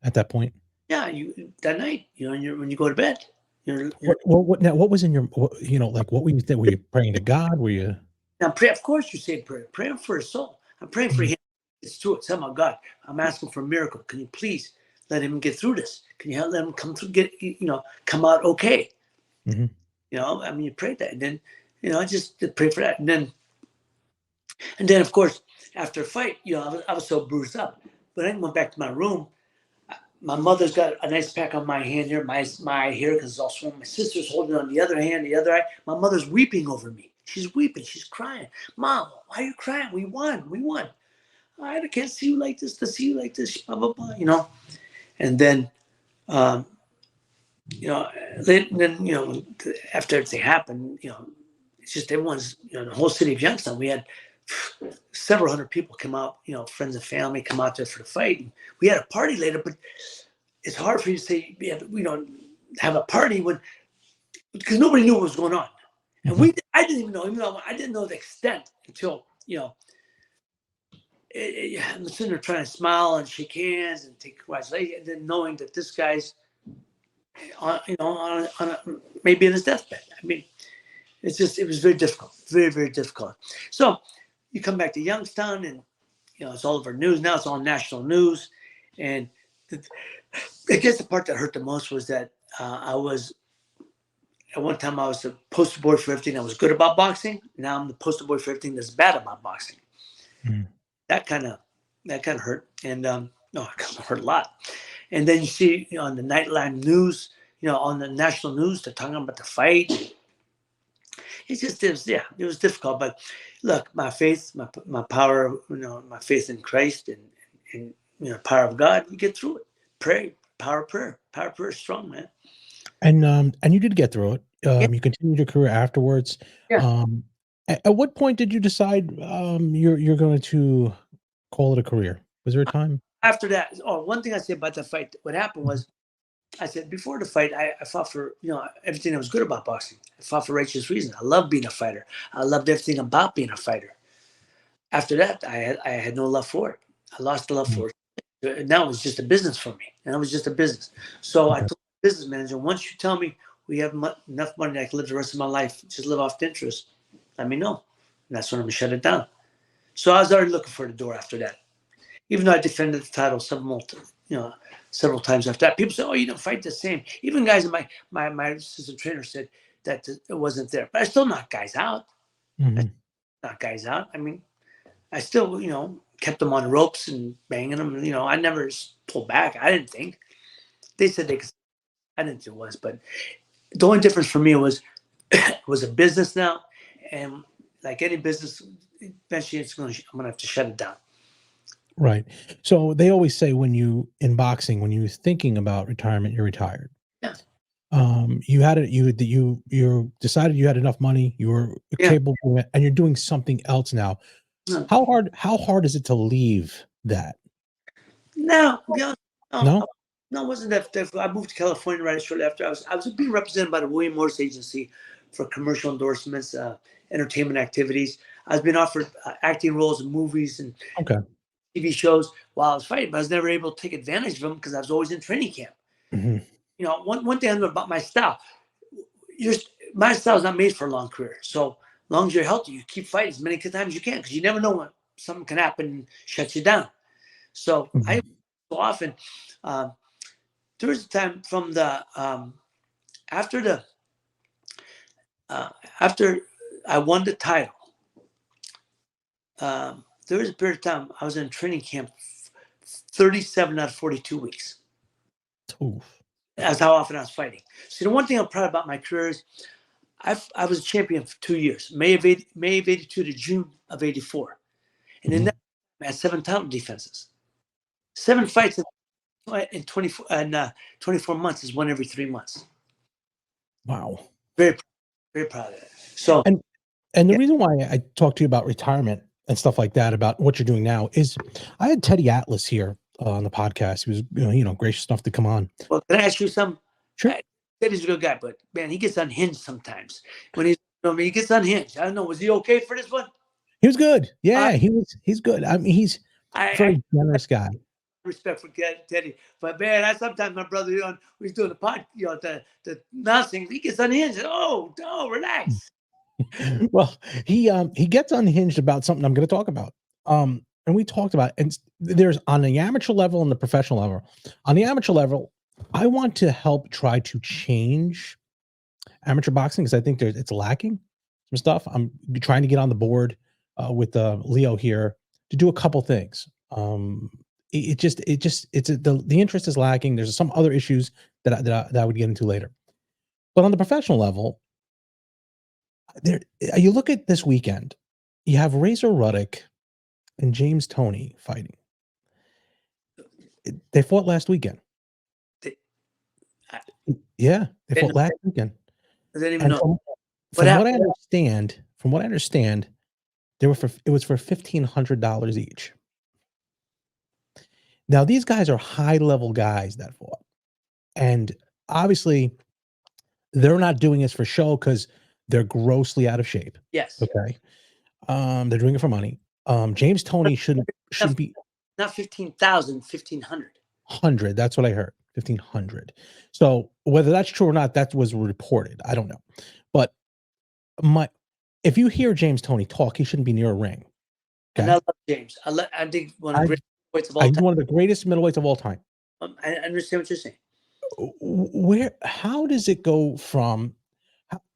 at that point? Yeah, you that night, when you go to bed, you're What was in your like, what were you were you praying to God? Were you now pray. Of course, you say prayer. Praying for his soul. I'm praying for Mhm, him. It's true. It's my God. I'm asking for a miracle. Can you please let him get through this? Can you let him come through? Come out okay? mhm, You prayed that, and then I just pray for that, and then of course after a fight, I was so bruised up. But I went back to my room. My mother's got a nice pack on my hand here, my eye here, because it's all swollen. My sister's holding it on the other hand, the other eye. My mother's weeping over me. She's weeping. She's crying. "Mom, why are you crying? We won. We won. I can't see you like this. To see you like this. Blah blah blah." And then, um, after everything happened, it's just everyone's, the whole city of Youngstown. We had several hundred people come out. Friends and family come out there for the fight. And we had a party later, but it's hard for you to say, "Yeah, we don't have a party," because nobody knew what was going on, and mhm. I didn't even know. Even though I didn't know the extent until I'm sitting there trying to smile and shake hands and take congratulations, and then knowing that this guy's maybe in his deathbed. It was very difficult, very very difficult. So you come back to Youngstown, and it's all over news now. It's all national news, and I guess the part that hurt the most was that I was at one time I was the poster boy for everything that was good about boxing. Now I'm the poster boy for everything that's bad about boxing. Mhm. That kind of hurt, and no, it hurt a lot. And then you see, on the nightline news, on the national news, they're talking about the fight. It was difficult. But look, my faith, my power, my faith in Christ, and power of God, you get through it. Pray, power of prayer is strong, man. And you did get through it. Yeah, You continued your career afterwards. yeah. At what point did you decide, you're going to call it a career? Was there a time? After that, one thing I say about the fight, what happened Mhm, was, I said before the fight, I fought for everything that was good about boxing. I fought for righteous reasons. I loved being a fighter. I loved everything about being a fighter. After that, I had no love for it. I lost the love mhm, for it. Now it was just a business for me, and it was just a business. So I okay. told the business manager, "Once you tell me we have enough money that I can live the rest of my life, just live off the interest, let me know." And that's when I'm gonna shut it down. So I was already looking for the door after that. Even though I defended the title several times after that. People say, "Oh, you don't fight the same." Even guys in my assistant trainer said that it wasn't there, but I still knocked guys out. Mhm. Knocked guys out. I mean, I still kept them on ropes and banging them. I never pulled back. I didn't think they said they could. I didn't think it was, but the only difference for me was it was a business now, and like any business, eventually I'm gonna have to shut it down. Right. So they always say in boxing, when you're thinking about retirement, you're retired. Yeah, You had it, you decided you had enough money, you were yeah. capable of it, and you're doing something else now. No, How hard is it to leave that? no, no, No? no, it wasn't that difficult. I moved to California right shortly after. I was being represented by the William Morris Agency for commercial endorsements, entertainment activities. I was being offered acting roles in movies and Okay. TV shows while I was fighting, but I was never able to take advantage of them because I was always in training camp. Mhm. One thing I know about my style, your my style is not made for a long career. So as long as you're healthy, you keep fighting as many times as you can because you never know when something can happen and shut you down. So I Mhm. so often um, there was a time from the after the after I won the title. There was a period of time I was in training camp 37 out of 42 weeks. Oof. That's how often I was fighting. So the one thing I'm proud about my career is I was a champion for 2 years, May of '82 to June of '84, and in Mhm. that I had 7 title defenses, 7 fights in 24 months is one every 3 months. Wow. Very very proud of it. So And the yeah, reason why I talk to you about retirement and stuff like that, about what you're doing now, is I had Teddy Atlas here on the podcast. He was, gracious enough to come on. well, can I ask you something? Sure. Teddy's a good guy, but man, he gets unhinged sometimes. He gets unhinged. I don't know. Was he okay for this one? He was good. I Yeah, he's good. I mean, he's a I very generous guy. respect for Teddy. But man, I sometimes my brother, he's doing the pod, the nonsense. He gets unhinged. Oh, no, relax. Well, he gets unhinged about something I'm gonna talk about. And we talked about, and there's on the amateur level and the professional level. On the amateur level, I want to help try to change amateur boxing because I think it's lacking some stuff. I'm trying to get on the board with Leo here to do a couple things. The interest is lacking. There's some other issues that I would get into later. But on the professional level, there you look at this weekend, you have Razor Ruddock and James Toney fighting. They fought last weekend. They, I Yeah, they didn't, fought last weekend. I didn't even And know what from what happened. I understand, they were for it was for $1,500 each. Now these guys are high level guys that fought, and obviously they're not doing this for show because they're grossly out of shape. Yes. Okay, they're doing it for money. James Toney shouldn't Not, be not 15,000, 1,500. 100. That's what I heard. 1,500. So whether that's true or not, that was reported. I don't know, but my if you hear James Toney talk, he shouldn't be near a ring. And I Okay, love James. I think one of the I great points of all he's time. one of the greatest middleweights of all time. I understand what you're saying. How does it go from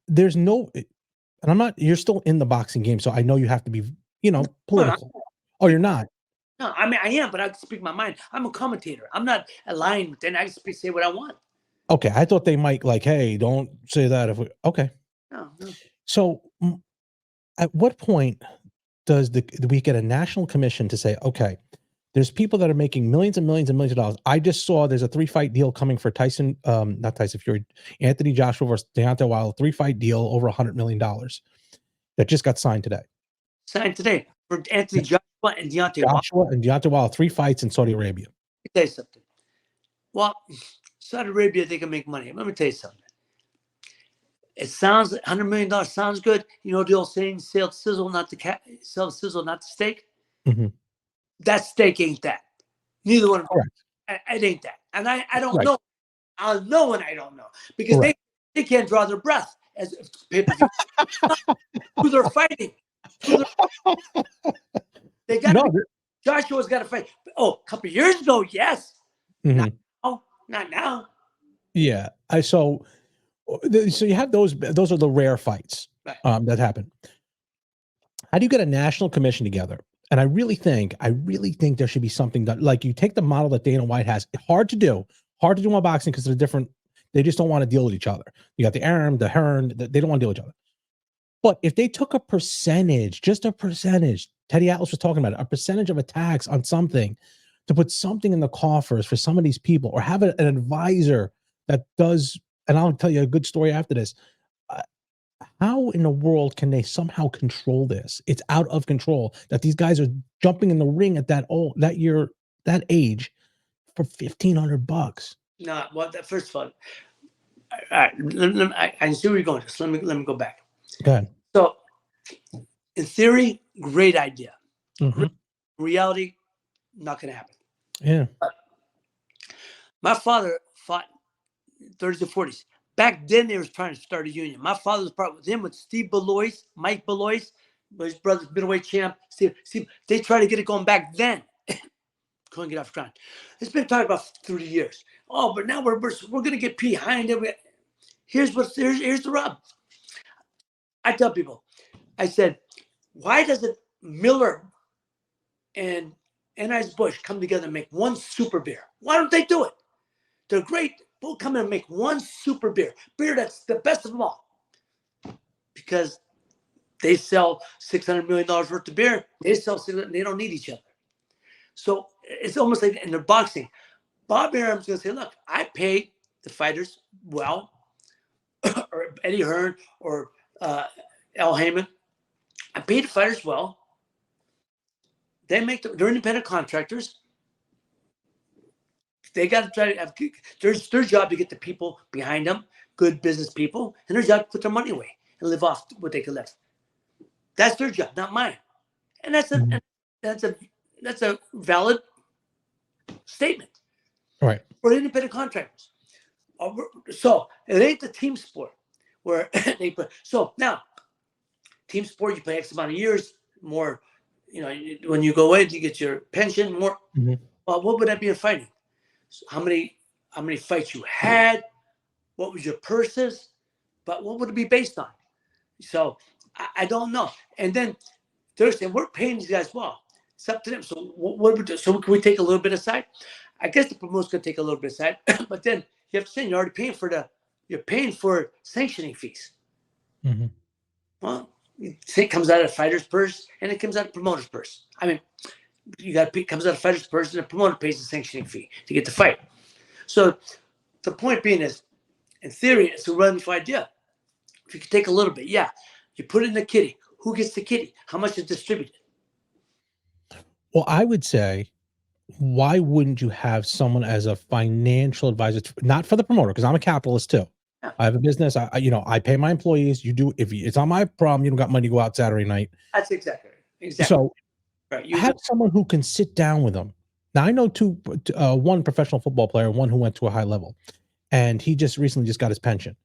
there's no and I'm not you're still in the boxing game, so I know you have to be, No, no, political. Oh, you're not? no, I mean, I am, but I can speak my mind. I'm a commentator. I'm not aligned with it. I can say what I want. Okay, I thought they might like, "Hey, don't say that if we." Okay. No, no. So, at what point do we get a national commission to say, "Okay, there's people that are making millions and millions and millions of dollars." I just saw there's a 3-fight deal coming for Tyson, not Tyson Fury, Anthony Joshua versus Deontay Wilder, 3-fight deal over $100 million that just got signed today. Signed today for Anthony Joshua and Deontay Wilder. Joshua and Deontay Wilder, 3 fights in Saudi Arabia. Let me tell you something. Well, Saudi Arabia, they can make money. Let me tell you something. It sounds $100 million sounds good. You know the old saying, sell the sizzle, not the cat, sell the sizzle, not the steak. Mhm. That steak ain't that. Neither one of them. Correct. It ain't that. And I don't Right. know. I'll know when I don't know because Correct. they can't draw their breath as pay-per-view. Who they're fighting. They got to No, be. Joshua's got to fight. Oh, a couple of years ago, yes. Not Mhm. now. Not now. Yeah. So you have those are the rare fights, Right. that happen. How do you get a national commission together? And I really think there should be something that, like, you take the model that Dana White has. Hard to do on boxing because they're different. They just don't want to deal with each other. You got the Arum, the Hearn. They don't want to deal with each other. But if they took a percentage, just a percentage, Teddy Atlas was talking about it, a percentage of a tax on something to put something in the coffers for some of these people, or have an advisor that does. And I'll tell you a good story after this. Uh, how in the world can they somehow control this? It's out of control that these guys are jumping in the ring at that age for $1,500. No. Well, first of all, I see where you're going. So let me go back. Go ahead. So, in theory, great idea. Hmm. Reality, not going to happen. Yeah. My father fought in 30s and 40s. Back then, they were trying to start a union. My father was part with him with Steve Belois, Mike Belois, his brother's middleweight champ. Steve, they tried to get it going back then. Couldn't get off the ground. It's been talked about for 30 years. Oh, but now we're going to get behind it. Here's the rub. I tell people, I said, why doesn't Miller and Anheuser-Busch come together and make one super beer? Why don't they do it? They're great. We'll come in and make one super beer that's the best of them all. Because they sell $600 million worth of beer. They don't need each other. So it's almost like in their boxing. Bob Arum's going to say, look, I paid the fighters well, or Eddie Hearn, or Al Heyman. I paid the fighters well. They're independent contractors. They got to try to have their job to get the people behind them, good business people, and their job to put their money away and live off what they could live. That's their job, not mine. And Mhm. that's a valid statement. Right. We're independent contractors. So it ain't the team sport where they put. So now, team sport, you play X amount of years, more. When you go in, you get your pension more. Mhm. Well, what would that be in fighting? So how many fights you had? What was your purses? But what would it be based on? So I don't know. And then they're saying we're paying these guys well. It's up to them. So what we do? So can we take a little bit aside? I guess the promoter's gonna take a little bit aside, but then you have to say you're already paying for sanctioning fees. Mhm. Well, it comes out of fighter's purse and it comes out of promoter's purse. I mean, it comes out of fighter's purse and the promoter pays the sanctioning fee to get the fight. So the point being is, in theory, it's a wonderful idea. If you could take a little bit, yeah, you put it in the kitty. Who gets the kitty? How much is distributed? Well, I would say, why wouldn't you have someone as a financial advisor, not for the promoter, because I'm a capitalist too. Yeah, I have a business. I pay my employees. You do, if it's not my problem, you don't got money to go out Saturday night. that's exactly right. Exactly So right. You have do. someone who can sit down with them. Now I know one professional football player, one who went to a high level, and he just recently just got his pension.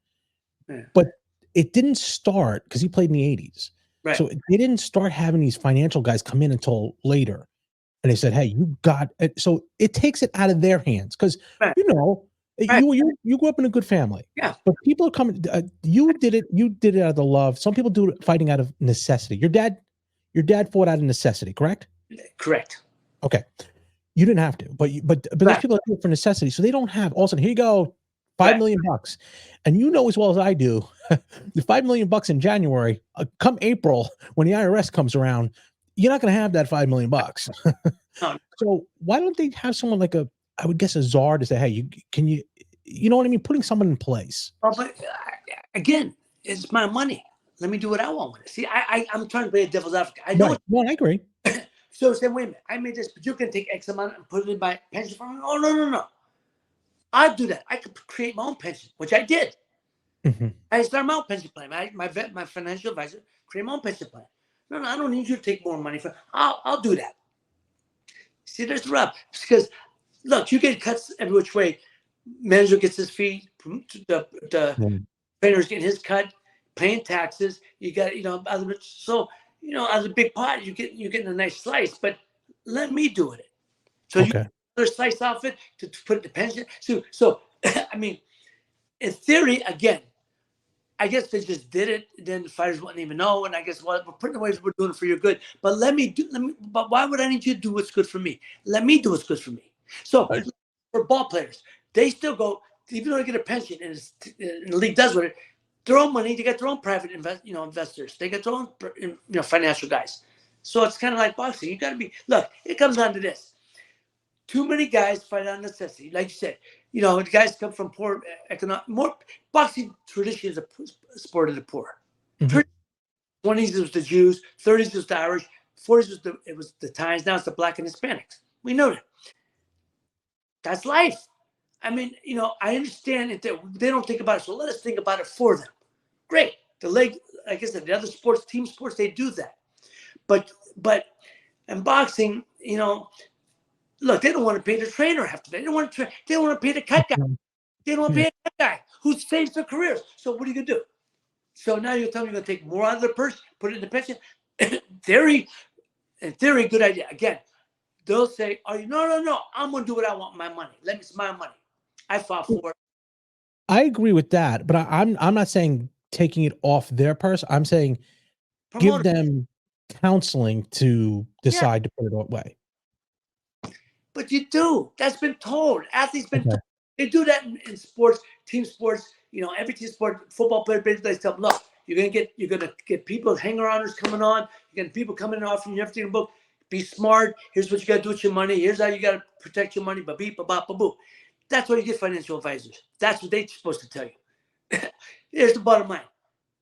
Yeah, But it didn't start because he played in the '80s. right. So they didn't start having these financial guys come in until later. And they said, "Hey, you got it." So it takes it out of their hands because Right. you know Right. you grew up in a good family, Yeah. but people are coming. You did it. You did it out of the love. Some people do it fighting out of necessity. Your dad fought out of necessity, correct? Correct. Okay, you didn't have to, but there's Right. people that do it for necessity, so they don't have. All of a sudden, here you go, five Right. million bucks, and you know as well as I do, the $5 million in January, come April when the IRS comes around, you're not going to have that $5 million. No. So why don't they have someone like I would guess a czar to say, hey, you know what I mean? Putting someone in place. But again, it's my money. Let me do what I want with it. See, I'm trying to play a devil's advocate. I know. Right. No, I agree. So say, wait a minute. I made this, but you can take X amount and put it in my pension fund. Oh no. I'd do that. I could create my own pension, which I did. Mhm. I started my own pension plan. My financial advisor create my own pension plan. No, I don't need you to take more money for. I'll do that. See, there's the rub. Because look, you get cuts every which way. Manager gets his fee. The Mm. trainer's getting his cut. Paying taxes. You got so out of the big pot, you're getting a nice slice. But let me do it. So you Okay. another slice off it to put it in the pension. So I mean, in theory, again, I guess they just did it. Then the fighters wouldn't even know. And I guess, well, we're putting away, we're doing it for your good. But but why would I need you to do what's good for me? Let me do what's good for me. So Right. for ball players, they still go, even though they get a pension and the league does with it, their own money, they got their own private investors. They got their own financial guys. So it's kind of like boxing. You got to be, look, it comes down to this. Too many guys fight on necessity. Like you said, the guys come from poor economic, more boxing tradition is a sport of the poor. Mhm. 20s was the Jews, 30s was the Irish, 40s was the Italians, now it's the black and Hispanics. We know that. That's life. I mean, I understand if they don't think about it, so let us think about it for them. Great. The leg, like I said, the other sports, team sports, they do that. But in boxing, look, they don't want to pay the trainer half the day. They don't want to. They don't want to pay the cut guy. They don't want to Yeah. pay the cut guy who saves their careers. So what are you gonna do? So now you're telling me you're gonna take more out of their purse, put it in the pension. In theory, good idea. Again, they'll say, "Oh, no. I'm gonna do what I want with my money. It's my money. I fought for it." I agree with that, but I'm not saying taking it off their purse. I'm saying give Promoter, them counseling to yeah. decide to put it away. But you do. That's been told. Athletes been Okay. told. They do that in sports, team sports. Every team sport, football player, baseball, they tell them, look, you're gonna get people, hanger-oners coming on. You're getting people coming in offering you everything in the book. Be smart. Here's what you gotta do with your money. Here's how you gotta protect your money. Ba beep, ba bop, ba boo. That's why you get financial advisors. That's what they're supposed to tell you. Here's the bottom line.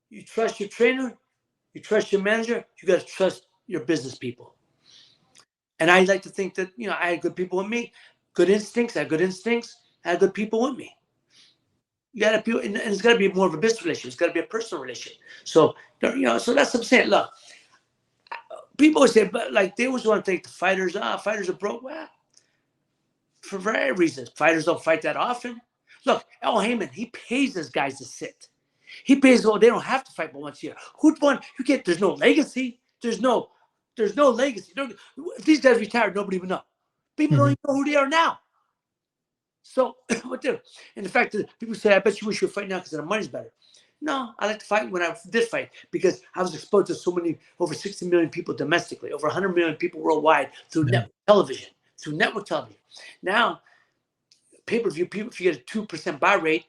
You trust your trainer, you trust your manager, you gotta trust your business people. And I like to think that, I had good people with me, good instincts. I had good instincts. I had good people with me. You got to be, and it's got to be more of a business relationship. It's got to be a personal relationship. So, so that's what I'm saying. Look, people always say, but like they always want to take the fighters. Fighters are broke. Well, for various reasons, fighters don't fight that often. Look, El Heyman, he pays his guys to sit. He pays. Well, they don't have to fight but once a year. Who'd want? You get. There's no legacy. There's no legacy. If these guys retired, nobody would know. People don't Mhm. even know who they are now. So what do? And the fact that people say, I bet you wish you would fight now because the money's better. No, I like to fight when I did fight because I was exposed to so many, over 60 million people domestically, over 100 million people worldwide through Yeah. network television. Now, pay-per-view, people, if you get a 2% buy rate,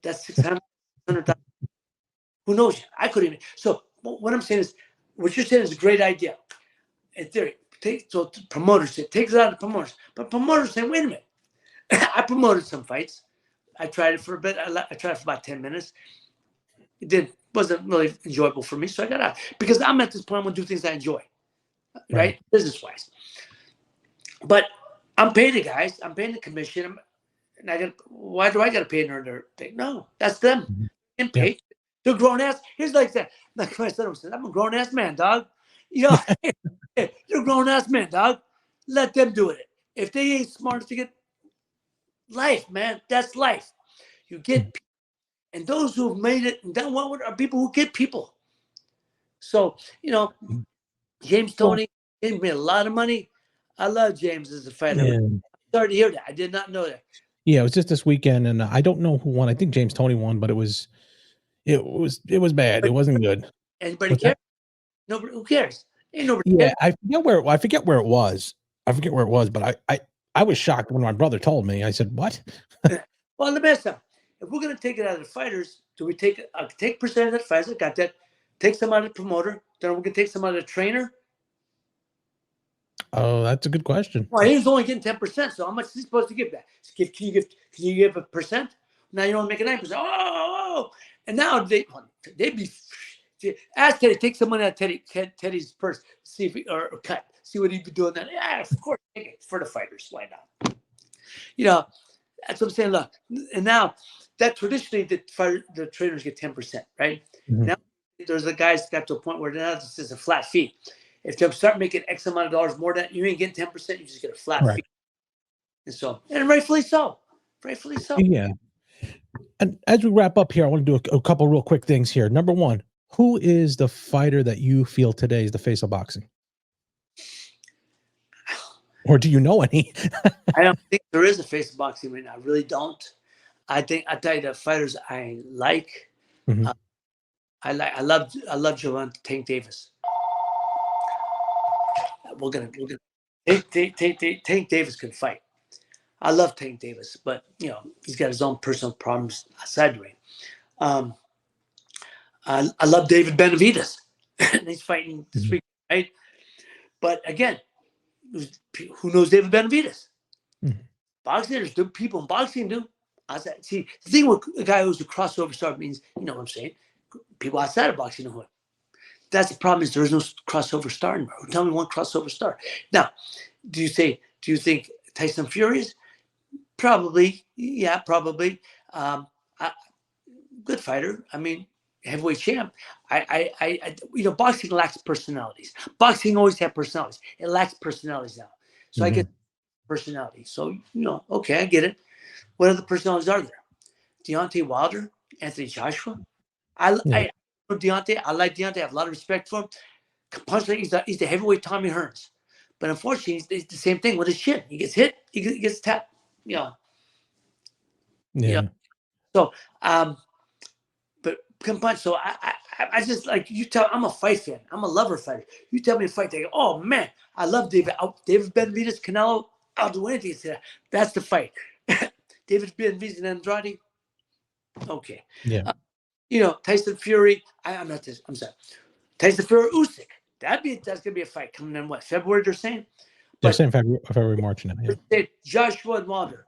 that's 600,000. Who knows? I couldn't even. So what I'm saying is, what you're saying is a great idea. In theory, so promoters, it takes it out of the promoters. But promoters say, wait a minute. I promoted some fights. I tried it for a bit. I tried it for about 10 minutes. It wasn't really enjoyable for me, so I got out. Because I'm at this point, I'm going to do things I enjoy, Right. right? Business-wise. But I'm paying the guys. I'm paying the commission. And why do I got to pay another thing? No, that's them. Mhm. And Yeah. pay. They're grown ass. Here's like that. Like my son said, I'm a grown ass man, dog. You're a grown ass man, dog. Let them do it. If they ain't smart enough to get life, man, that's life. You Mm. get, and those who've made it and done well with are people who get people. So, James Well, Toney, he made a lot of money. I love James as a fighter. yeah. Sorry to hear that. I did not know that. Yeah, it was just this weekend, and I don't know who won. I think James Toney won, but it was bad. It But wasn't good. anybody What's that? care? Nobody. Who cares? Ain't nobody Yeah, care. I forget where it was. I forget where it was, but I was shocked when my brother told me. I said, "What?" Well, the best time. If we're gonna take it out of the fighters, do we take percentage of the fighters? I got that. Take some out of the promoter. Then we're gonna take some out of the trainer. Oh, that's a good question. Well, he was only getting 10%. So how much is he supposed to give that? Can you give a percent? Now you're only making 9%. Oh. And now they'd be ask Teddy, take some money out of Teddy's purse, see if or cut, see what he'd be doing then. Yeah, of course, take it for the fighters. Why not? You know, that's what I'm saying. Look, and now that traditionally the trainers get 10%, right? Mhm. Now there's the guys got to a point where now this is a flat fee. If they start making X amount of dollars more than you ain't getting 10%, you just get a flat fee. Correct. And rightfully so. Rightfully so. Yeah. And as we wrap up here, I want to do a couple real quick things here. Number one, who is the fighter that you feel today is the face of boxing? Or do you know any? I don't think there is a face of boxing right now. I really don't. I think I tell you the fighters I like. Mhm, Uh, I love Javante Tank Davis. We're gonna Tank Davis can fight. I love Tank Davis, but he's got his own personal problems outside the ring. Um, I love David Benavidez, and he's fighting this mhm, week, right? But again, who knows David Benavidez? mhm, Boxers do. People in boxing do. See, the thing with a guy who's a crossover star means, you know what I'm saying? People outside of boxing know him. That's the problem is there is no crossover star anymore. Tell me one crossover star. Now, do you think Tyson Fury is? Probably. Yeah, probably. Um, I, good fighter. I mean, heavyweight champ. Boxing lacks personalities. Boxing always had personalities. It lacks personalities now. So I get mhm. personality. So, okay, I get it. What other personalities are there? Deontay Wilder, Anthony Joshua. Yeah. I know Deontay. I like Deontay. I have a lot of respect for him. Punch like he's the heavyweight Tommy Hearns. But unfortunately, he's the same thing with his chin. He gets hit, he gets tapped. You know, you know. Yeah. So, but can punch. So I just like you tell. I'm a fight fan. I'm a lover fighter. You tell me to fight, they go, oh man, I love David. David Benavidez, Canelo. I'll do anything to that. That's the fight. David Benavidez and Andrade. Okay. Yeah. Uh, Tyson Fury. I'm not this. I'm sorry. Tyson Fury Usyk. That's gonna be a fight coming in what February they're saying. They're But saying February, March now. Yeah. Joshua and Wilder.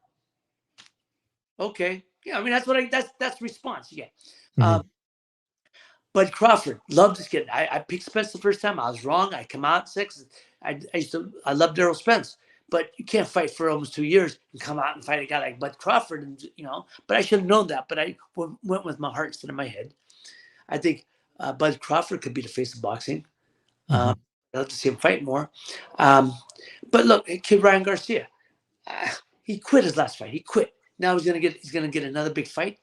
Okay. Yeah, I mean that's response. Yeah. Um, Mhm, Bud Crawford, loved this kid. I picked Spence the first time. I was wrong. I come out six. I love Daryl Spence, but you can't fight for almost 2 years and come out and fight a guy like Bud Crawford. And. But I should have known that. But I went with my heart instead of my head. I think Bud Crawford could be the face of boxing. mhm. I'd love to see him fight more. Um, but look, kid Ryan Garcia, he quit his last fight. He quit. Now he's gonna get another big fight.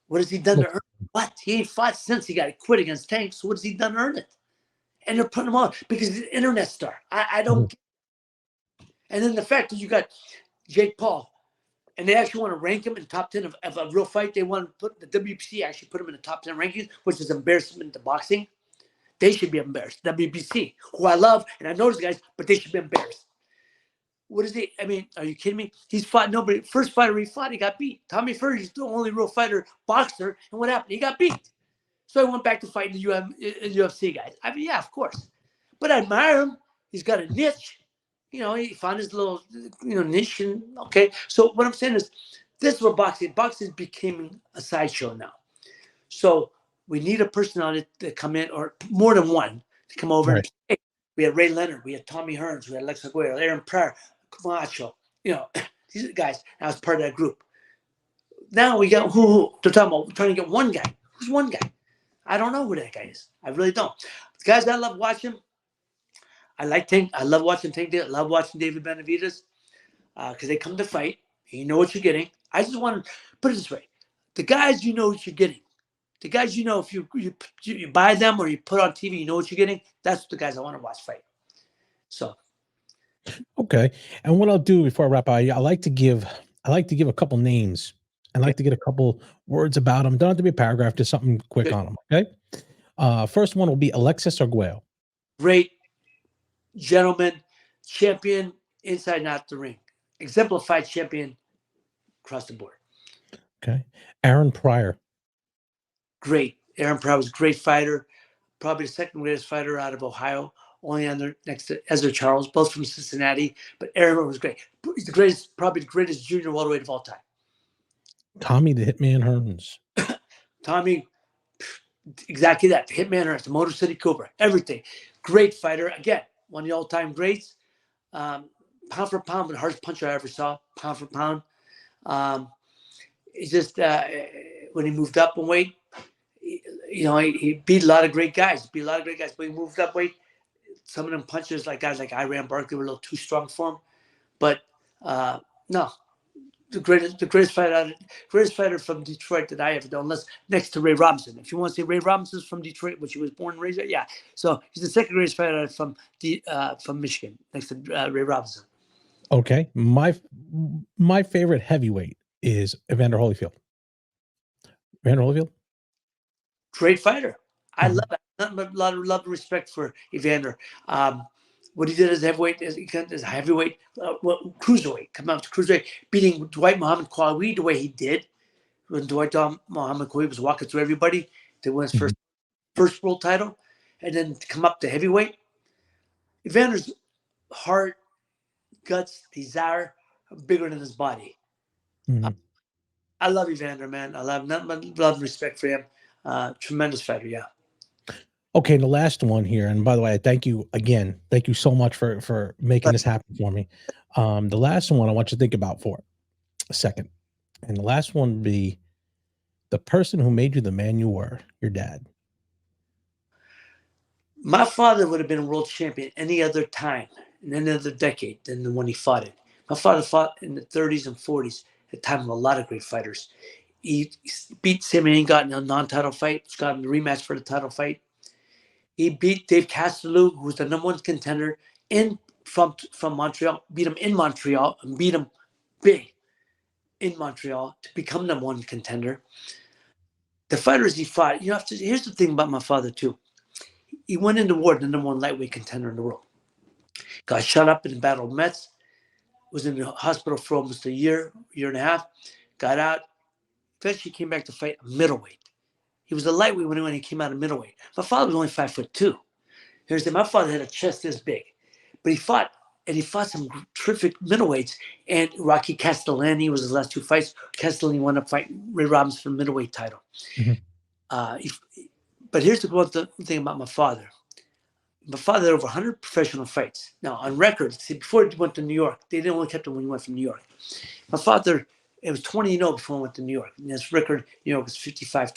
What has he done to Look, earn? What? He ain't fought since he got quit against Tank. So what has he done to earn it? And they're putting him on because he's an internet star. I mhm, don't. And then the fact that you got Jake Paul, and they actually want to rank him in the top 10 of a real fight. They want to put the WBC actually put him in the top 10 rankings, which is embarrassment to boxing. They should be embarrassed. WBC, who I love, and I know these guys, but they should be embarrassed. What is he? I mean, are you kidding me? He's fought nobody. First fighter he fought, he got beat. Tommy Fury's the only real fighter, boxer, and what happened? He got beat. So I went back to fighting the UFC guys. I mean, yeah, of course. But I admire him. He's got a niche. He found his little, niche. And okay. So what I'm saying is, this is what boxing is becoming a sideshow now. So we need a personality to come in, or more than one, to come over right. and hey, we had Ray Leonard, we had Tommy Hearns, we had Alexa Guerrero, Aaron Pryor, Camacho. These are the guys. I was part of that group. Now we got who? They're talking about we're trying to get one guy. Who's one guy? I don't know who that guy is. I really don't. The guys I love watching, I like Tank. I love watching Tank. I love watching David Benavidez because they come to fight. You know what you're getting. I just want to put it this way: the guys you know what you're getting. The guys you know, if you buy them or you put on TV, you know what you're getting. That's the guys I want to watch fight. So Okay. And what I'll do before I wrap up, I like to give a couple names. I okay, like to get a couple words about them. Don't have to be a paragraph, just something quick good, on them. Okay. First one will be Alexis Arguello. great gentleman, champion inside and out the ring, exemplified champion across the board. Okay. Aaron Pryor. Great. Aaron Pryor was a great fighter, probably the second greatest fighter out of Ohio, only under next to Ezra Charles, both from Cincinnati. But Aaron was great. He's the greatest, probably the greatest junior welterweight of all time. Tommy the Hitman Hearns. Tommy, exactly that. The Hitman Hearns, the Motor City Cobra, everything. Great fighter. Again, one of the all-time greats. Pound for pound, the hardest puncher I ever saw. Pound for pound. Um, it's just when he moved up in weight, he beat a lot of great guys. But he moved up weight. Some of them punches, like guys like Iran Barkley, were a little too strong for him. But no, the greatest fighter from Detroit that I ever done, unless next to Ray Robinson. If you want to say Ray Robinson's from Detroit, which he was born and raised there, yeah. So he's the second greatest fighter from Michigan, next to Ray Robinson. Okay. My favorite heavyweight is Evander Holyfield. Evander Holyfield? Great fighter. I love Mhm, it. Nothing but a lot of love and respect for Evander. Um, what he did as heavyweight, as a heavyweight, cruiserweight, come out to cruiserweight, beating Dwight Muhammad Qawi the way he did when Dwight Muhammad Qawi was walking through everybody to win his mhm, first world title, and then to come up to heavyweight. Evander's heart, guts, desire are bigger than his body. mhm. I love Evander, man. I love nothing but love and respect for him. Tremendous fighter, yeah. Okay, the last one here, and by the way, I thank you again. Thank you so much for making But this happen for me. The last one I want you to think about for a second, and the last one would be the person who made you the man you were, your dad. my father would have been a world champion any other time, in any other decade than the one he fought in. My father fought in the 30s and 40s, at the time of a lot of great fighters. He beat Sammy Ingot in a non-title fight, got him the rematch for the title fight. He beat Dave Castelou, who was the number one contender in from Montreal, beat him in Montreal and beat him big in Montreal to become number one contender. The fighters he fought, here's the thing about my father too. He went into war the number one lightweight contender in the world. Got shot up in the Battle of Metz, was in the hospital for almost a year and a half, got out, eventually came back to fight a middleweight. He was a lightweight when he came out of middleweight. My father was only 5'2". Here's the my father had a chest this big, but he fought some terrific middleweights. And Rocky Castellani was his last two fights. Castellani won up fighting Ray Robinson for the middleweight title. Mhm, Uh, he, but here's the one thing about my father. My father had over 100 professional fights. Now, on record, see, before he went to New York, they didn't only kept him when he went from New York. My father, it was 20-0 before he went to New York. And his record, New York was 55,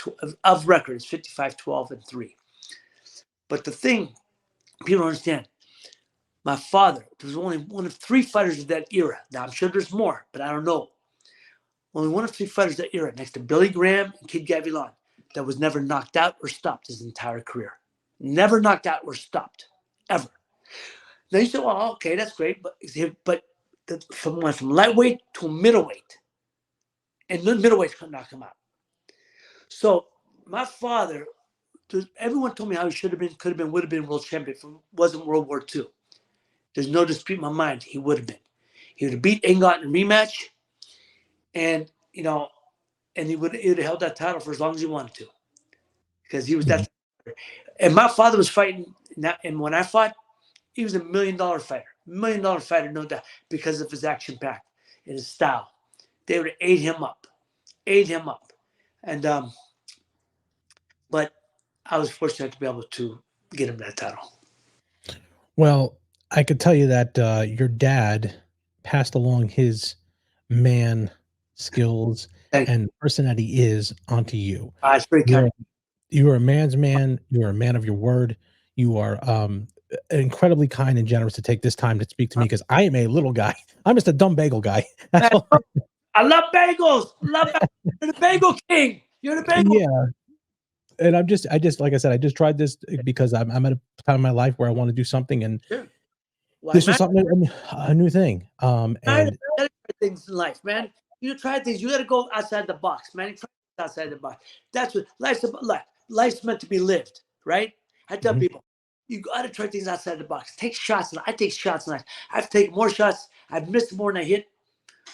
of record, is 55-12-3. But the thing people don't understand, my father, there was only one of three fighters of that era. Now, I'm sure there's more, but I don't know. Only one of three fighters of that era, next to Billy Graham and Kid Gavilan, that was never knocked out or stopped his entire career. Never knocked out or stopped, ever. Now you say, well, okay, that's great, but from lightweight to middleweight, and the middleweights couldn't knock him out. So my father, everyone told me how he should have been, could have been, would have been world champion if it wasn't World War II. There's no dispute in my mind he would have been. He would have beat Ingot in a rematch, and and he would have held that title for as long as he wanted to, because he was mhm, that. And my father was fighting, and when I fought, he was $1 million fighter, $1 million fighter, no doubt, because of his action pack and his style. They would have ate him up, and but I was fortunate to be able to get him that title. Well, I could tell you that, your dad passed along his man skills Thank you. and the person that he is onto you. It's very kind. You're you're a man's man, you're a man of your word, you are, incredibly kind and generous to take this time to speak to me because I am a little guy. I'm just a dumb bagel guy. That's Man, all. I love bagels. Love bagels. You're the bagel king. You're the bagel. Yeah, and I just like I said, I just tried this because I'm at a time in my life where I wanna do something, and Sure. Why this was not? something a new thing, You and gotta try things in life, man. You try things. You gotta go outside the box, man. Try things outside the box. That's what life's about. Life's meant to be lived, right? I tell mhm, people, you gotta try things outside the box. Take shots. I take shots in life. I've taken more shots. I've missed more than I hit,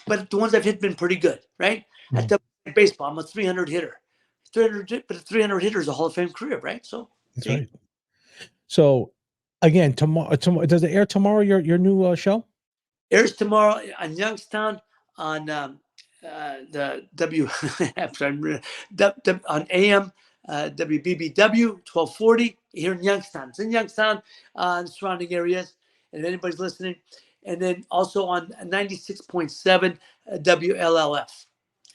but the ones I've hit been pretty good, right? I mhm, tell baseball, I'm a 300 hitter. 300, but a 300 hitter is a Hall of Fame career, right? So that's there you right. So, again, tomorrow does it air tomorrow, your new, show? Airs tomorrow on Youngstown on the I'm sorry, on AM WBBW 1240 here in Youngstown. It's in Youngstown and surrounding areas. And if anybody's listening, and then also on 96.7 WLLF.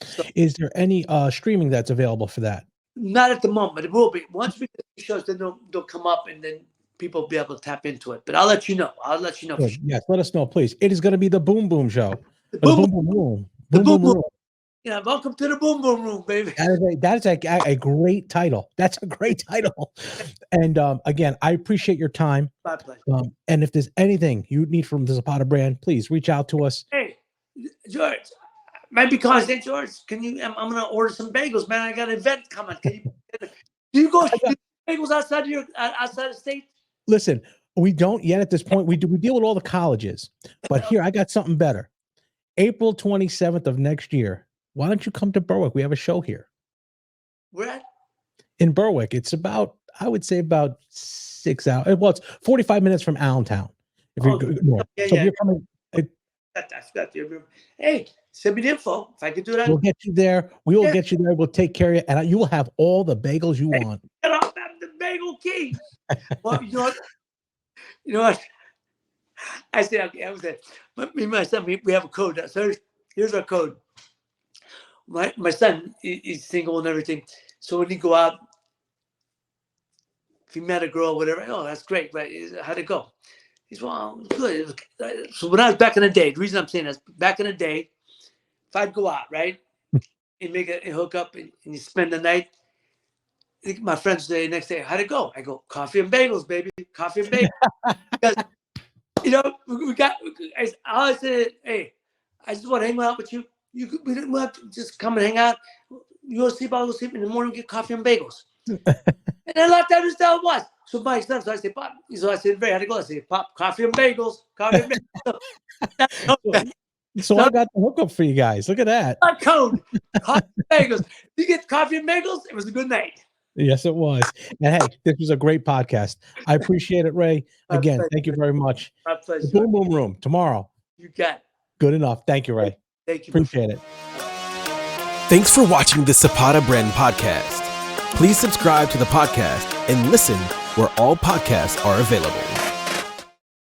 So Is there any, streaming that's available for that? not at the moment, it will be. Once we get the shows, then they'll come up, and then people will be able to tap into it. But I'll let you know. I'll let you know for Good, sure. yes, let us know, please. It is gonna be the Boom Boom Show, The or the boom, Boom Boom Room. the Boom boom, Boom boom. Room. welcome to the boom boom room, baby. That is a great title. That's a great title. And again, I appreciate your time. My pleasure. And if there's anything you need from the Zapata brand, please reach out to us. Hey, George, might be calling. Hey, George, can you? I'm gonna order some bagels, man. I got an event coming. Can you? Do you go bagels outside of state? Listen, we don't yet at this point. We deal with all the colleges, but here I got something better. April 27th of next year. Why don't you come to Berwick? We have a show here. Where at? In Berwick. It's about, I would say, about 6 hours. Well, it's 45 minutes from Allentown. If you're north. If you're coming, hey, send me the info. If I can do that, we'll get you there. We will get you there. We'll take care of you, and you will have all the bagels you want. Get off the bagel king. Well, you know what? I said, okay, me and my son, we have a code. So here's our code. My son, he's single and everything. So when he go out, if he met a girl, whatever, oh, that's great. But how'd it go? He's, well, good. So when I was back in the day, the reason I'm saying this, back in the day, if I'd go out, right, and make a hook up and you spend the night, my friends say the next day, how'd it go? I go, coffee and bagels, baby. Coffee and bagels. Because, I said, hey, I just want to hang out with you. We didn't want to just come and hang out. You go sleep, I'll go sleep. In the morning, get coffee and bagels. And I left out how it was. So my son, so I said, Pop. So I said, Ray, how'd it go? I said, Pop, coffee and bagels. Coffee and bagels. So I got the hookup for you guys. Look at that. Code. Coffee and bagels. You get coffee and bagels, it was a good night. Yes, it was. And hey, this was a great podcast. I appreciate it, Ray. Again, thank you very much. My pleasure. The Boom Boom Room tomorrow. You got it. Good enough. Thank you, Ray. Thank you. Appreciate it. Thanks for watching the Zapata Brand Podcast. Please subscribe to the podcast and listen where all podcasts are available.